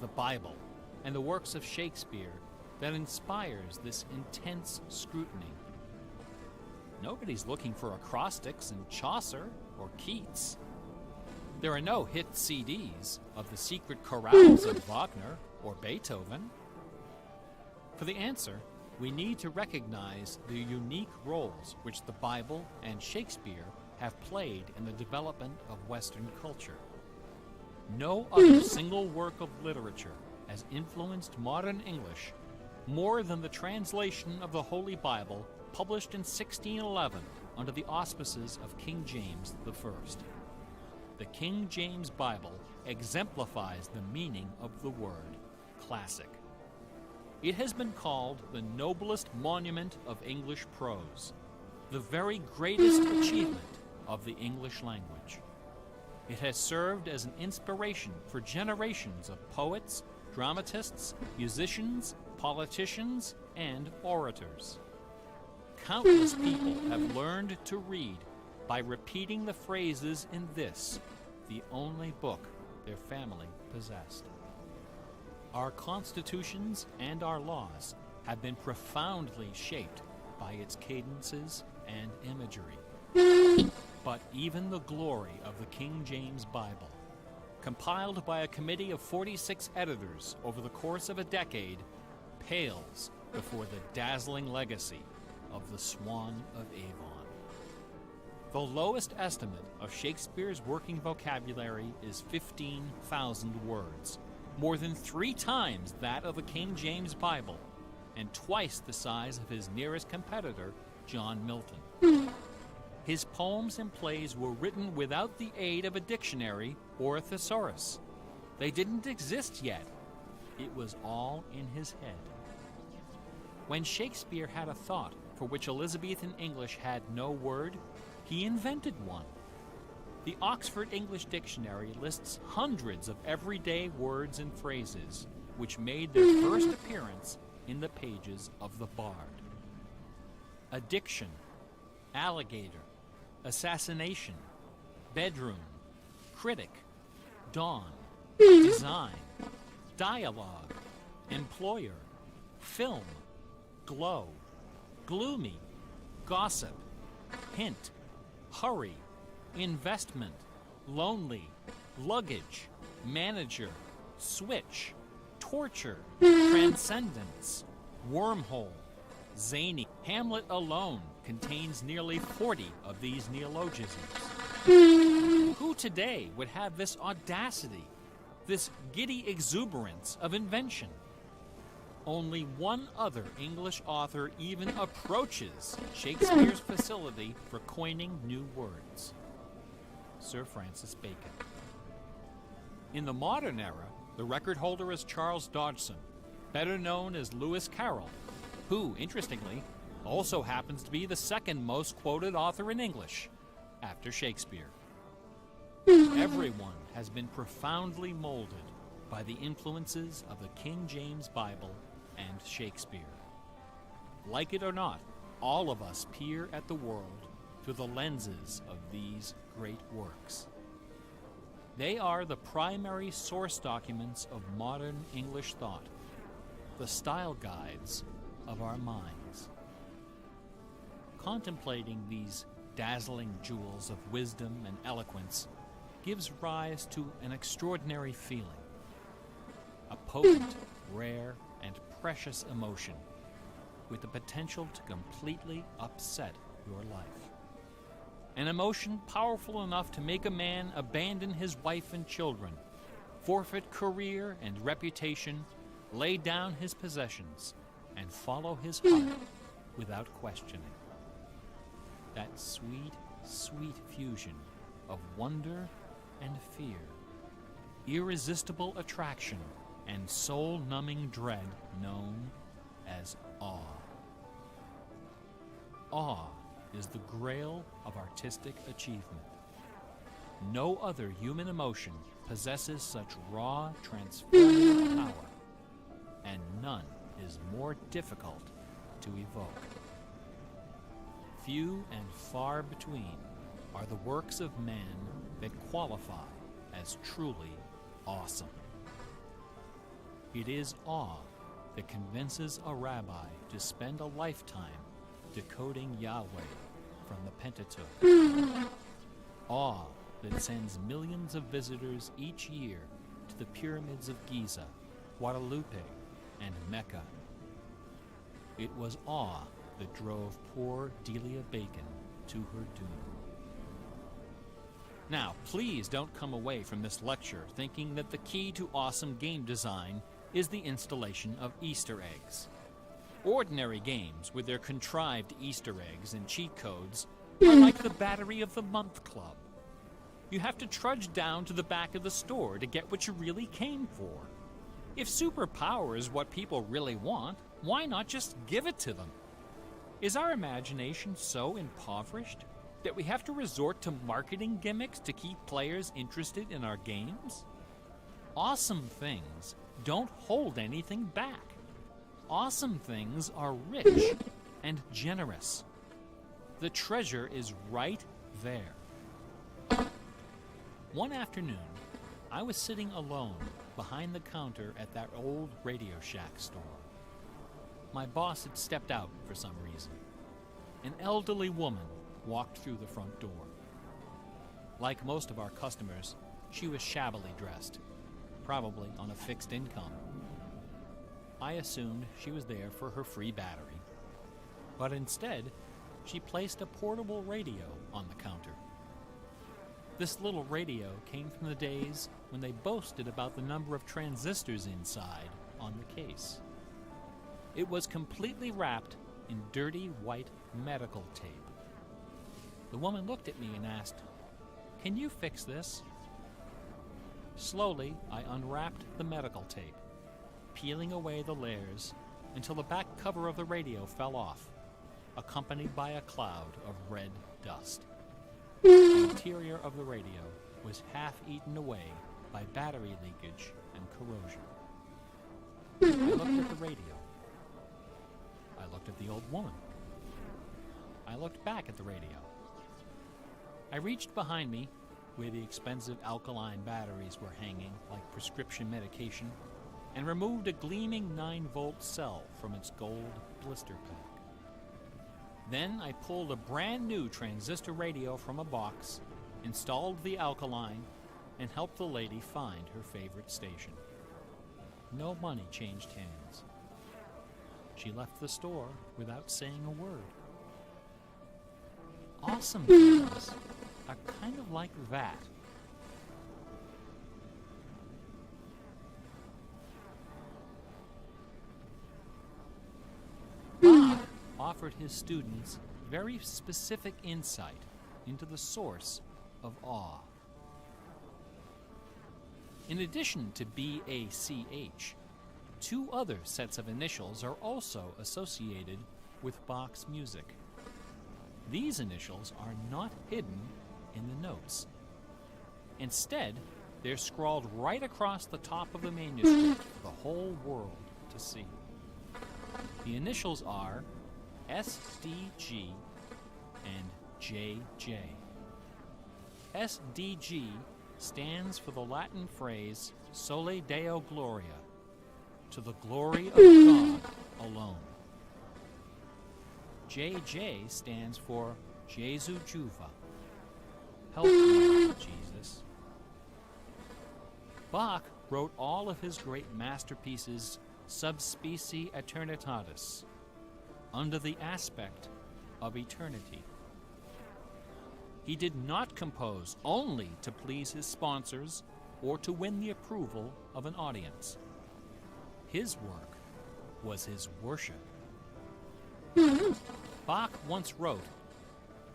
the Bible, and the works of Shakespeare that inspires this intense scrutiny? Nobody's looking for acrostics in Chaucer or Keats. There are no hit CDs of the secret chorales of Wagner or Beethoven. For the answer, we need to recognize the unique roles which the Bible and Shakespeare have played in the development of Western culture. No other single work of literature has influenced modern English more than the translation of the Holy Bible published in 1611 under the auspices of King James I. The King James Bible exemplifies the meaning of the word classic. It has been called the noblest monument of English prose, the very greatest achievement of the English language. It has served as an inspiration for generations of poets, dramatists, musicians, politicians, and orators. countless people have learned to read by repeating the phrases in this, the only book their family possessed. Our constitutions and our laws have been profoundly shaped by its cadences and imagery. But even the glory of the King James Bible, compiled by a committee of 46 editors over the course of a decade, pales before the dazzling legacy of the Swan of Avon. The lowest estimate of Shakespeare's working vocabulary is 15,000 words, more than 3 times that of the King James Bible, and twice the size of his nearest competitor, John Milton. His poems and plays were written without the aid of a dictionary or a thesaurus. They didn't exist yet. It was all in his head. When Shakespeare had a thought for which Elizabethan English had no word, he invented one. The Oxford English Dictionary lists hundreds of everyday words and phrases which made their first appearance in the pages of the Bard. Addiction, alligator, assassination, bedroom, critic, dawn, design, dialogue, employer, film, glow, gloomy, gossip, hint, hurry, investment, lonely, luggage, manager, switch, torture, transcendence, wormhole, zany. Hamlet alone contains nearly 40 of these neologisms. Who today would have this audacity, this giddy exuberance of invention? Only one other English author even approaches Shakespeare's facility for coining new words: Sir Francis Bacon. In the modern era, the record holder is Charles Dodgson, better known as Lewis Carroll, who, interestingly, also happens to be the second most quoted author in English, after Shakespeare. Everyone has been profoundly molded by the influences of the King James Bible and Shakespeare. Like it or not, all of us peer at the world through the lenses of these great works. They are the primary source documents of modern English thought, the style guides of our minds. Contemplating these dazzling jewels of wisdom and eloquence gives rise to an extraordinary feeling, a potent, rare, and precious emotion with the potential to completely upset your life. An emotion powerful enough to make a man abandon his wife and children, forfeit career and reputation, lay down his possessions, and follow his heart without questioning. That sweet, sweet fusion of wonder and fear, irresistible attraction, and soul-numbing dread known as awe. Awe is the grail of artistic achievement. No other human emotion possesses such raw, transformative power, and none is more difficult to evoke. Few and far between are the works of man that qualify as truly awesome. It is awe that convinces a rabbi to spend a lifetime decoding Yahweh from the Pentateuch. Awe that sends millions of visitors each year to the pyramids of Giza, Guadalupe, and Mecca. It was awe that drove poor Delia Bacon to her doom. Now, please don't come away from this lecture thinking that the key to awesome game design is the installation of Easter eggs. Ordinary games with their contrived Easter eggs and cheat codes are like the Battery of the Month Club. You have to trudge down to the back of the store to get what you really came for. If superpower is what people really want, why not just give it to them? Is our imagination so impoverished that we have to resort to marketing gimmicks to keep players interested in our games? Awesome things don't hold anything back. Awesome things are rich and generous The treasure is right there. One afternoon, I was sitting alone behind the counter at that old Radio Shack store. My boss had stepped out for some reason. An elderly woman walked through the front door. Like most of our customers, she was shabbily dressed, probably on a fixed income. I assumed she was there for her free battery. But instead, she placed a portable radio on the counter. This little radio came from the days when they boasted about the number of transistors inside on the case. It was completely wrapped in dirty white medical tape. The woman looked at me and asked, "Can you fix this?" Slowly, I unwrapped the medical tape, peeling away the layers until the back cover of the radio fell off, accompanied by a cloud of red dust. The interior of the radio was half eaten away by battery leakage and corrosion. I looked at the radio. I looked at the old woman. I looked back at the radio. I reached behind me, where the expensive alkaline batteries were hanging like prescription medication, and removed a gleaming 9-volt cell from its gold blister pack. Then I pulled a brand new transistor radio from a box, installed the alkaline, and helped the lady find her favorite station. No money changed hands. She left the store without saying a word. Awesome things are kind of like that. Bob offered his students very specific insight into the source of awe. In addition to BACH, 2 other sets of initials are also associated with Bach's music. These initials are not hidden in the notes. Instead, they're scrawled right across the top of the manuscript for the whole world to see. The initials are SDG and JJ. SDG stands for the Latin phrase Sole Deo Gloria, to the glory of God alone. JJ stands for Jesu Juva. Help me, Jesus. Bach wrote all of his great masterpieces sub specie aeternitatis, under the aspect of eternity. He did not compose only to please his sponsors or to win the approval of an audience. His work was his worship. Bach once wrote,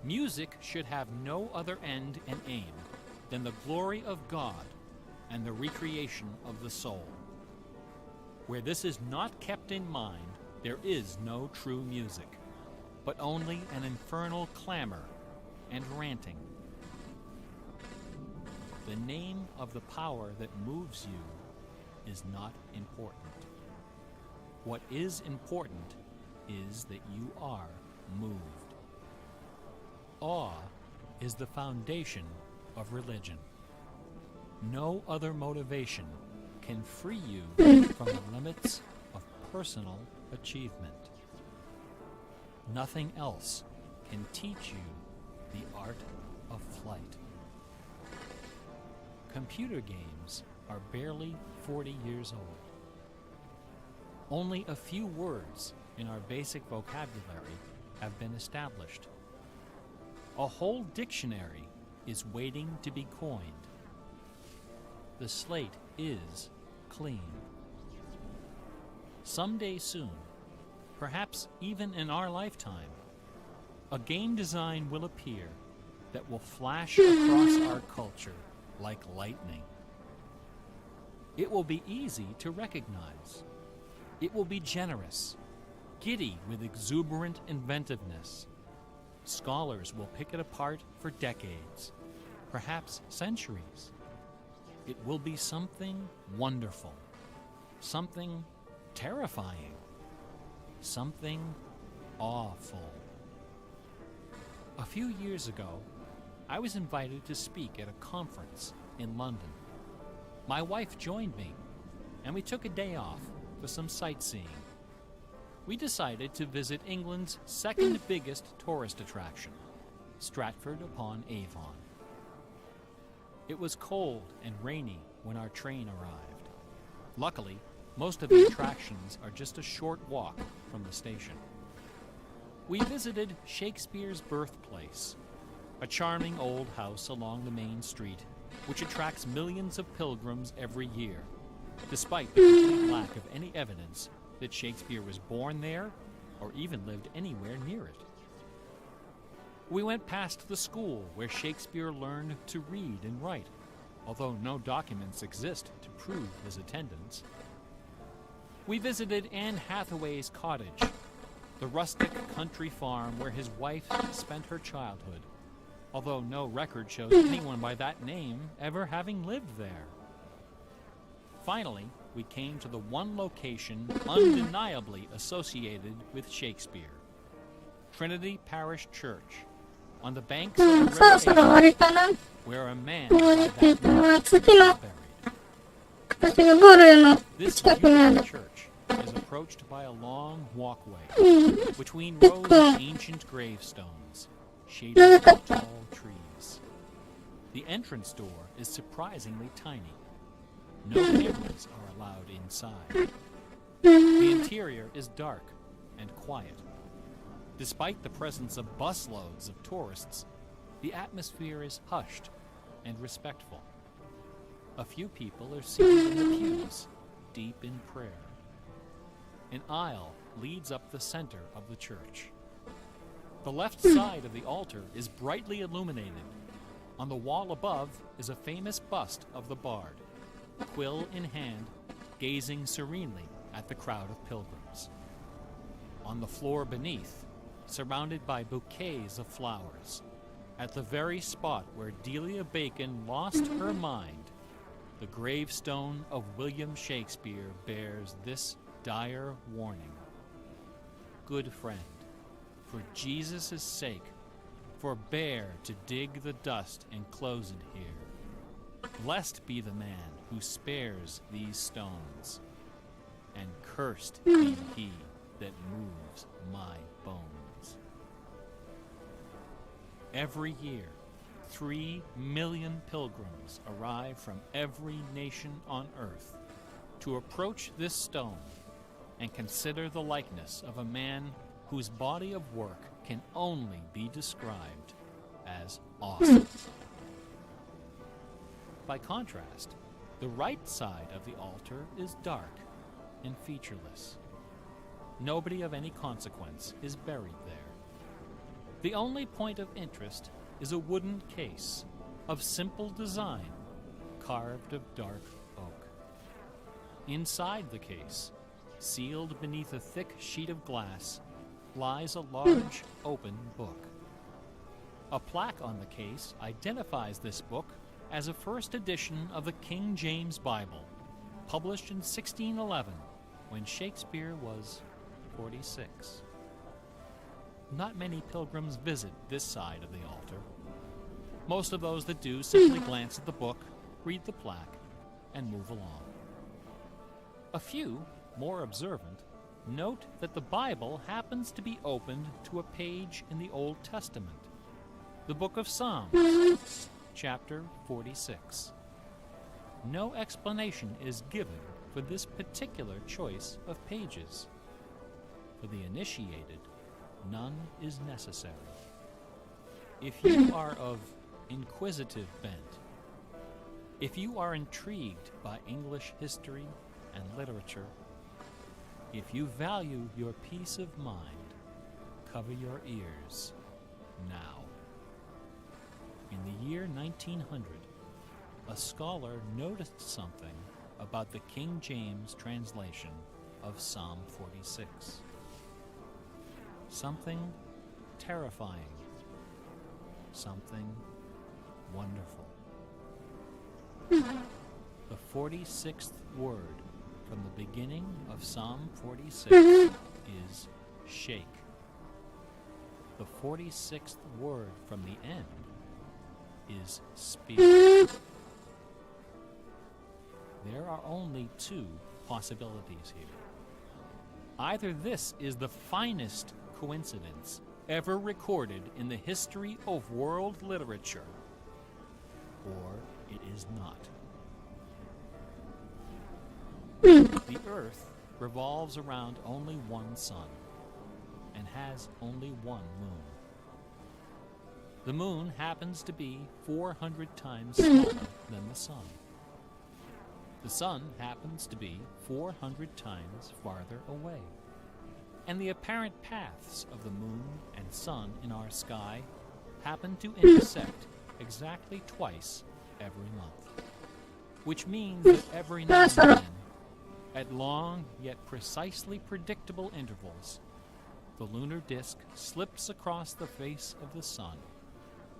"Music should have no other end and aim than the glory of God and the recreation of the soul. Where this is not kept in mind, there is no true music, but only an infernal clamor and ranting." The name of the power that moves you is not important. What is important is that you are moved. Awe is the foundation of religion. No other motivation can free you from the limits of personal achievement. Nothing else can teach you the art of flight. Computer games are barely 40 years old. Only a few words in our basic vocabulary have been established. A whole dictionary is waiting to be coined. The slate is clean. Someday soon, perhaps even in our lifetime, a game design will appear that will flash across our culture like lightning. It will be easy to recognize. It will be generous, giddy with exuberant inventiveness. Scholars will pick it apart for decades, perhaps centuries. It will be something wonderful, something terrifying, something awful. A few years ago, I was invited to speak at a conference in London. My wife joined me, and we took a day off for some sightseeing. We decided to visit England's second biggest tourist attraction, Stratford-upon-Avon. It was cold and rainy when our train arrived. Luckily, most of the attractions are just a short walk from the station. We visited Shakespeare's birthplace, a charming old house along the main street, which attracts millions of pilgrims every year, despite the complete lack of any evidence that Shakespeare was born there or even lived anywhere near it. We went past the school where Shakespeare learned to read and write, although no documents exist to prove his attendance. We visited Anne Hathaway's cottage, the rustic country farm where his wife spent her childhood, although no record shows anyone by that name ever having lived there. Finally, we came to the one location undeniably associated with Shakespeare, Trinity Parish Church, on the banks of the そろそろ終わ river りかな。 where a man 終わり by って言っ that て、ま name あ次 is の buried. 私がボールの This 近くにあ beautiful る。 church is approached by a long walkway between rows of ancient gravestones, shaded by tall trees. The entrance door is surprisingly tiny. No cameras are allowed inside. The interior is dark and quiet. Despite the presence of busloads of tourists, the atmosphere is hushed and respectful. A few people are seated in the pews, deep in prayer. An aisle leads up the center of the church. The left side of the altar is brightly illuminated. On the wall above is a famous bust of the bard, quill in hand, gazing serenely at the crowd of pilgrims. On the floor beneath, surrounded by bouquets of flowers, at the very spot where Delia Bacon lost her mind, the gravestone of William Shakespeare bears this dire warning. Good friend, for Jesus' sake, forbear to dig the dust and close it here. Blessed be the man who spares these stones, and cursed be he that moves my bones. Every year, 3 million pilgrims arrive from every nation on earth to approach this stone and consider the likeness of a man whose body of work can only be described as awesome. By contrast, the right side of the altar is dark and featureless. Nobody of any consequence is buried there. The only point of interest is a wooden case of simple design, carved of dark oak. Inside the case, sealed beneath a thick sheet of glass, lies a large open book. A plaque on the case identifies this book as a first edition of the King James Bible, published in 1611, when Shakespeare was 46. Not many pilgrims visit this side of the altar. Most of those that do simply glance at the book, read the plaque, and move along. A few, more observant, note that the Bible happens to be opened to a page in the Old Testament, the book of Psalms, chapter 46. No explanation is given for this particular choice of pages. For the initiated, none is necessary. If you are of inquisitive bent, if you are intrigued by English history and literature, if you value your peace of mind, cover your ears now. In the year 1900, a scholar noticed something about the King James translation of Psalm 46. Something terrifying, something wonderful. The 46th word from the beginning of Psalm 46 is shake. the 46th word from the end is spear. There are only two possibilities here. Either this is the finest coincidence ever recorded in the history of world literature, or it is not. The Earth revolves around only one sun and has only one moon. The moon happens to be 400 times smaller than the sun. The sun happens to be 400 times farther away. And the apparent paths of the moon and sun in our sky happen to intersect exactly twice every month. Which means that every now and then, at long yet precisely predictable intervals, the lunar disk slips across the face of the sun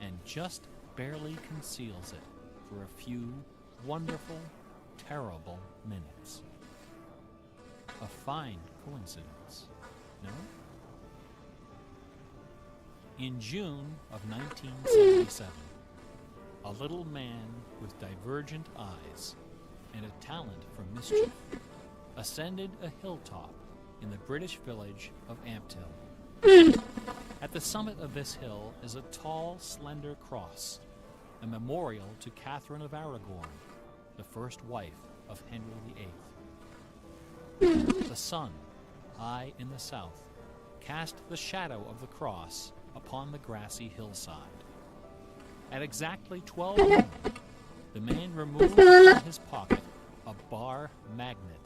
and just barely conceals it for a few wonderful, terrible minutes. A fine coincidence, no? In June of 1977, a little man with divergent eyes and a talent for mischief ascended a hilltop in the British village of Ampthill. At the summit of this hill is a tall, slender cross, a memorial to Catherine of Aragon, the first wife of Henry VIII. The sun, high in the south, cast the shadow of the cross upon the grassy hillside. At exactly 12 noon, the man removed from his pocket a bar magnet.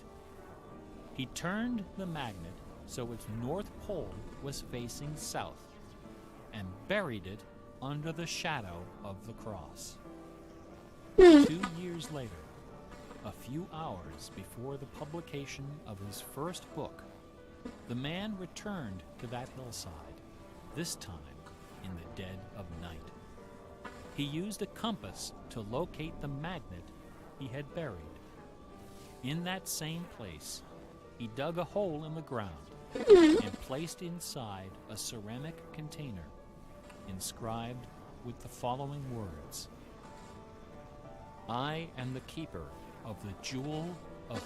He turned the magnet so its north pole was facing south and buried it under the shadow of the cross. 2 years later, a few hours before the publication of his first book, the man returned to that hillside, this time in the dead of night. He used a compass to locate the magnet he had buried. In that same place, he dug a hole in the ground and placed inside a ceramic container inscribed with the following words: I am the keeper of the jewel of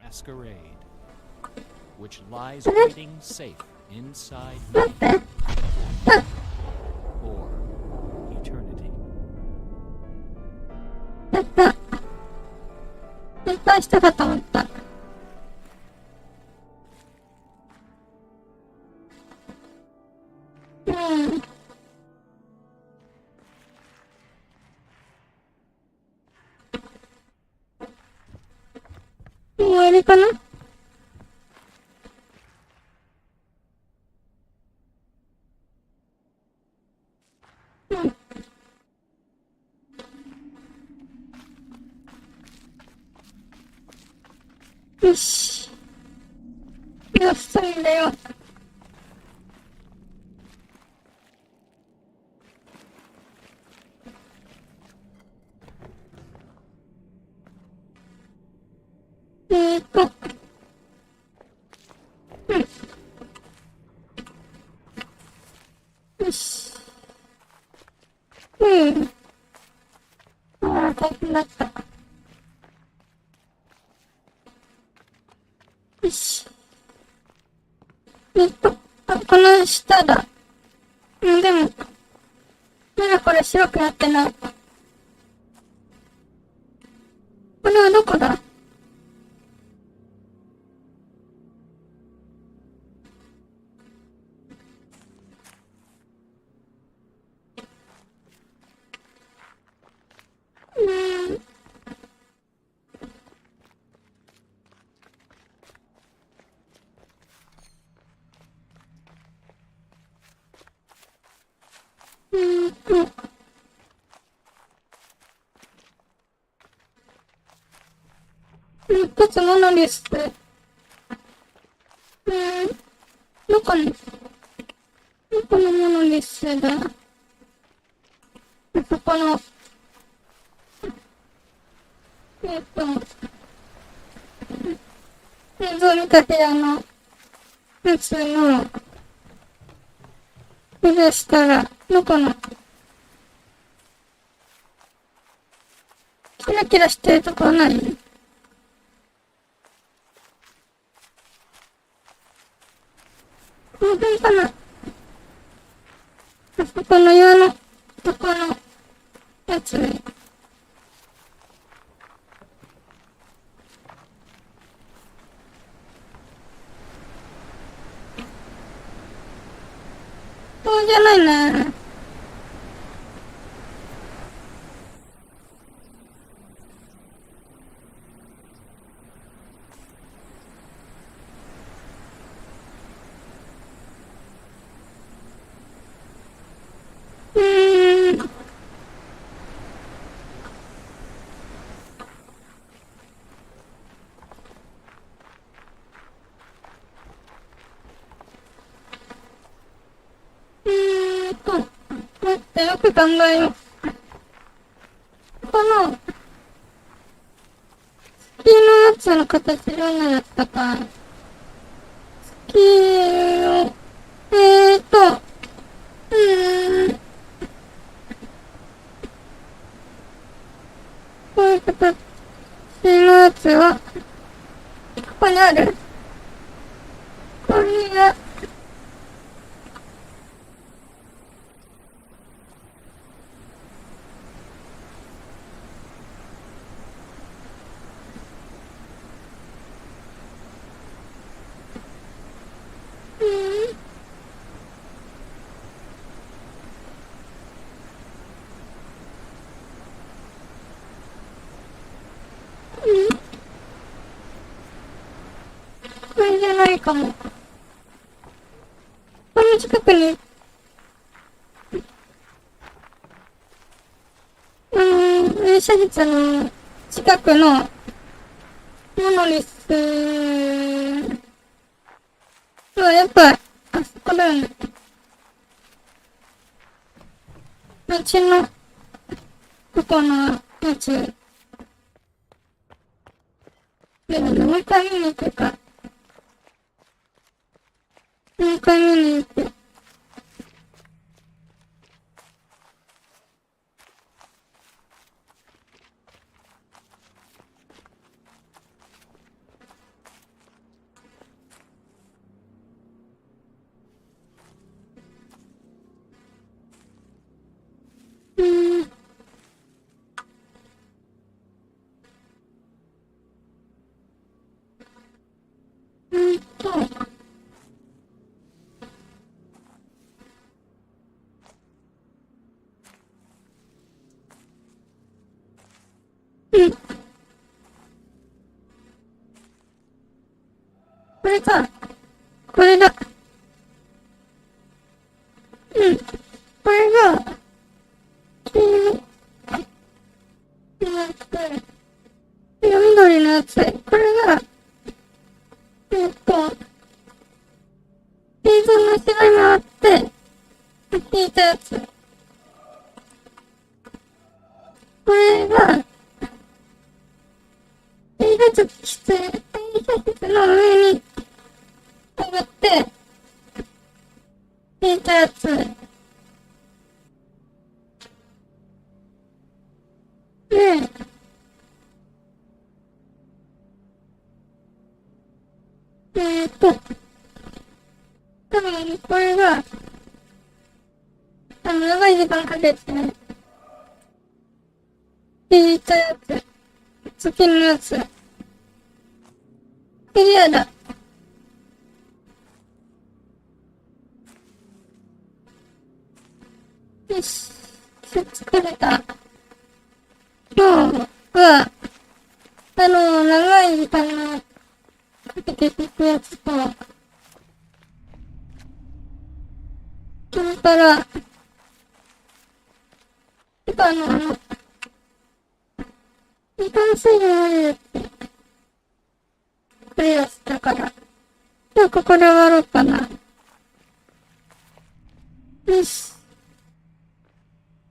masquerade, which lies waiting safe inside me or eternity. やった。失敗したかと思った。もうあれかな？よし。よし、それだよ。よし。ああ、大変だった。よし。この下だ。でも、まだこれ白くなってない。これはどこだ？一つものリスト。どこのものリストだ。そこの、映像見た部屋のやつの、出したら、どこの、キラキラしてるとこはない？この辺かな？あそこの岩のとこのやつ。そうじゃないね。待って、よく考えよう。この、月のやつの形どんなやったか。月を、こういう形のやつは、ここにある。これが、これじゃないかも。この近くに、映写室の近くのモノリスはやっぱ、あそこだよね。街の、ここのやつ。でももう一回見に行くか。もう一回見に行く。これか。これだ。これが、緑のやつ。これが、映像の後ろに回って、引いたやつ。これが、映写室の上に、上って、引いたやつ。で、多分これが、長い時間かけて、引いたやつ。月のやつ。クリアだ。よし。疲れた。今日は、長い時間かけて引くやつと、それから、時間制限あるやつ、クリアしたから。じゃあ、ここで終わろうかな。よし。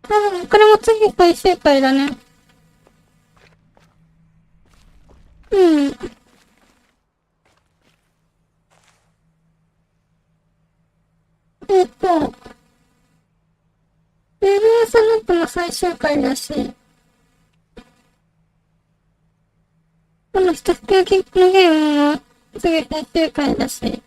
多分、これも次最終回だね。最終回だし、この一つだけのゲームも次最終回だし、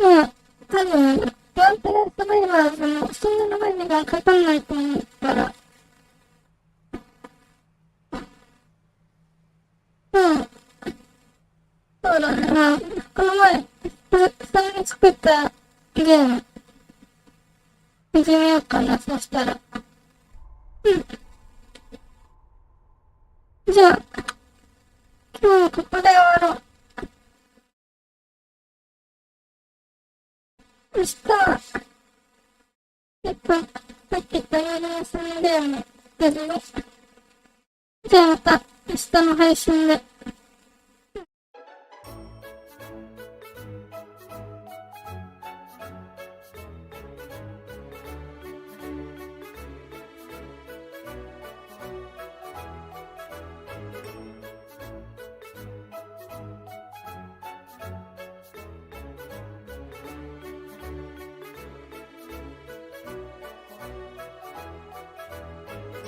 まあ、多分、ワンプレスサバイバーズもそんな長い時間かかんないと思うから、そうだね、まあ、この前、下に作ったゲーム、始めようかな、そしたら。じゃあ、今日はここで終わろう。明日は、さっき言った有名さんのゲームやるよ。じゃあまた、明日の配信で。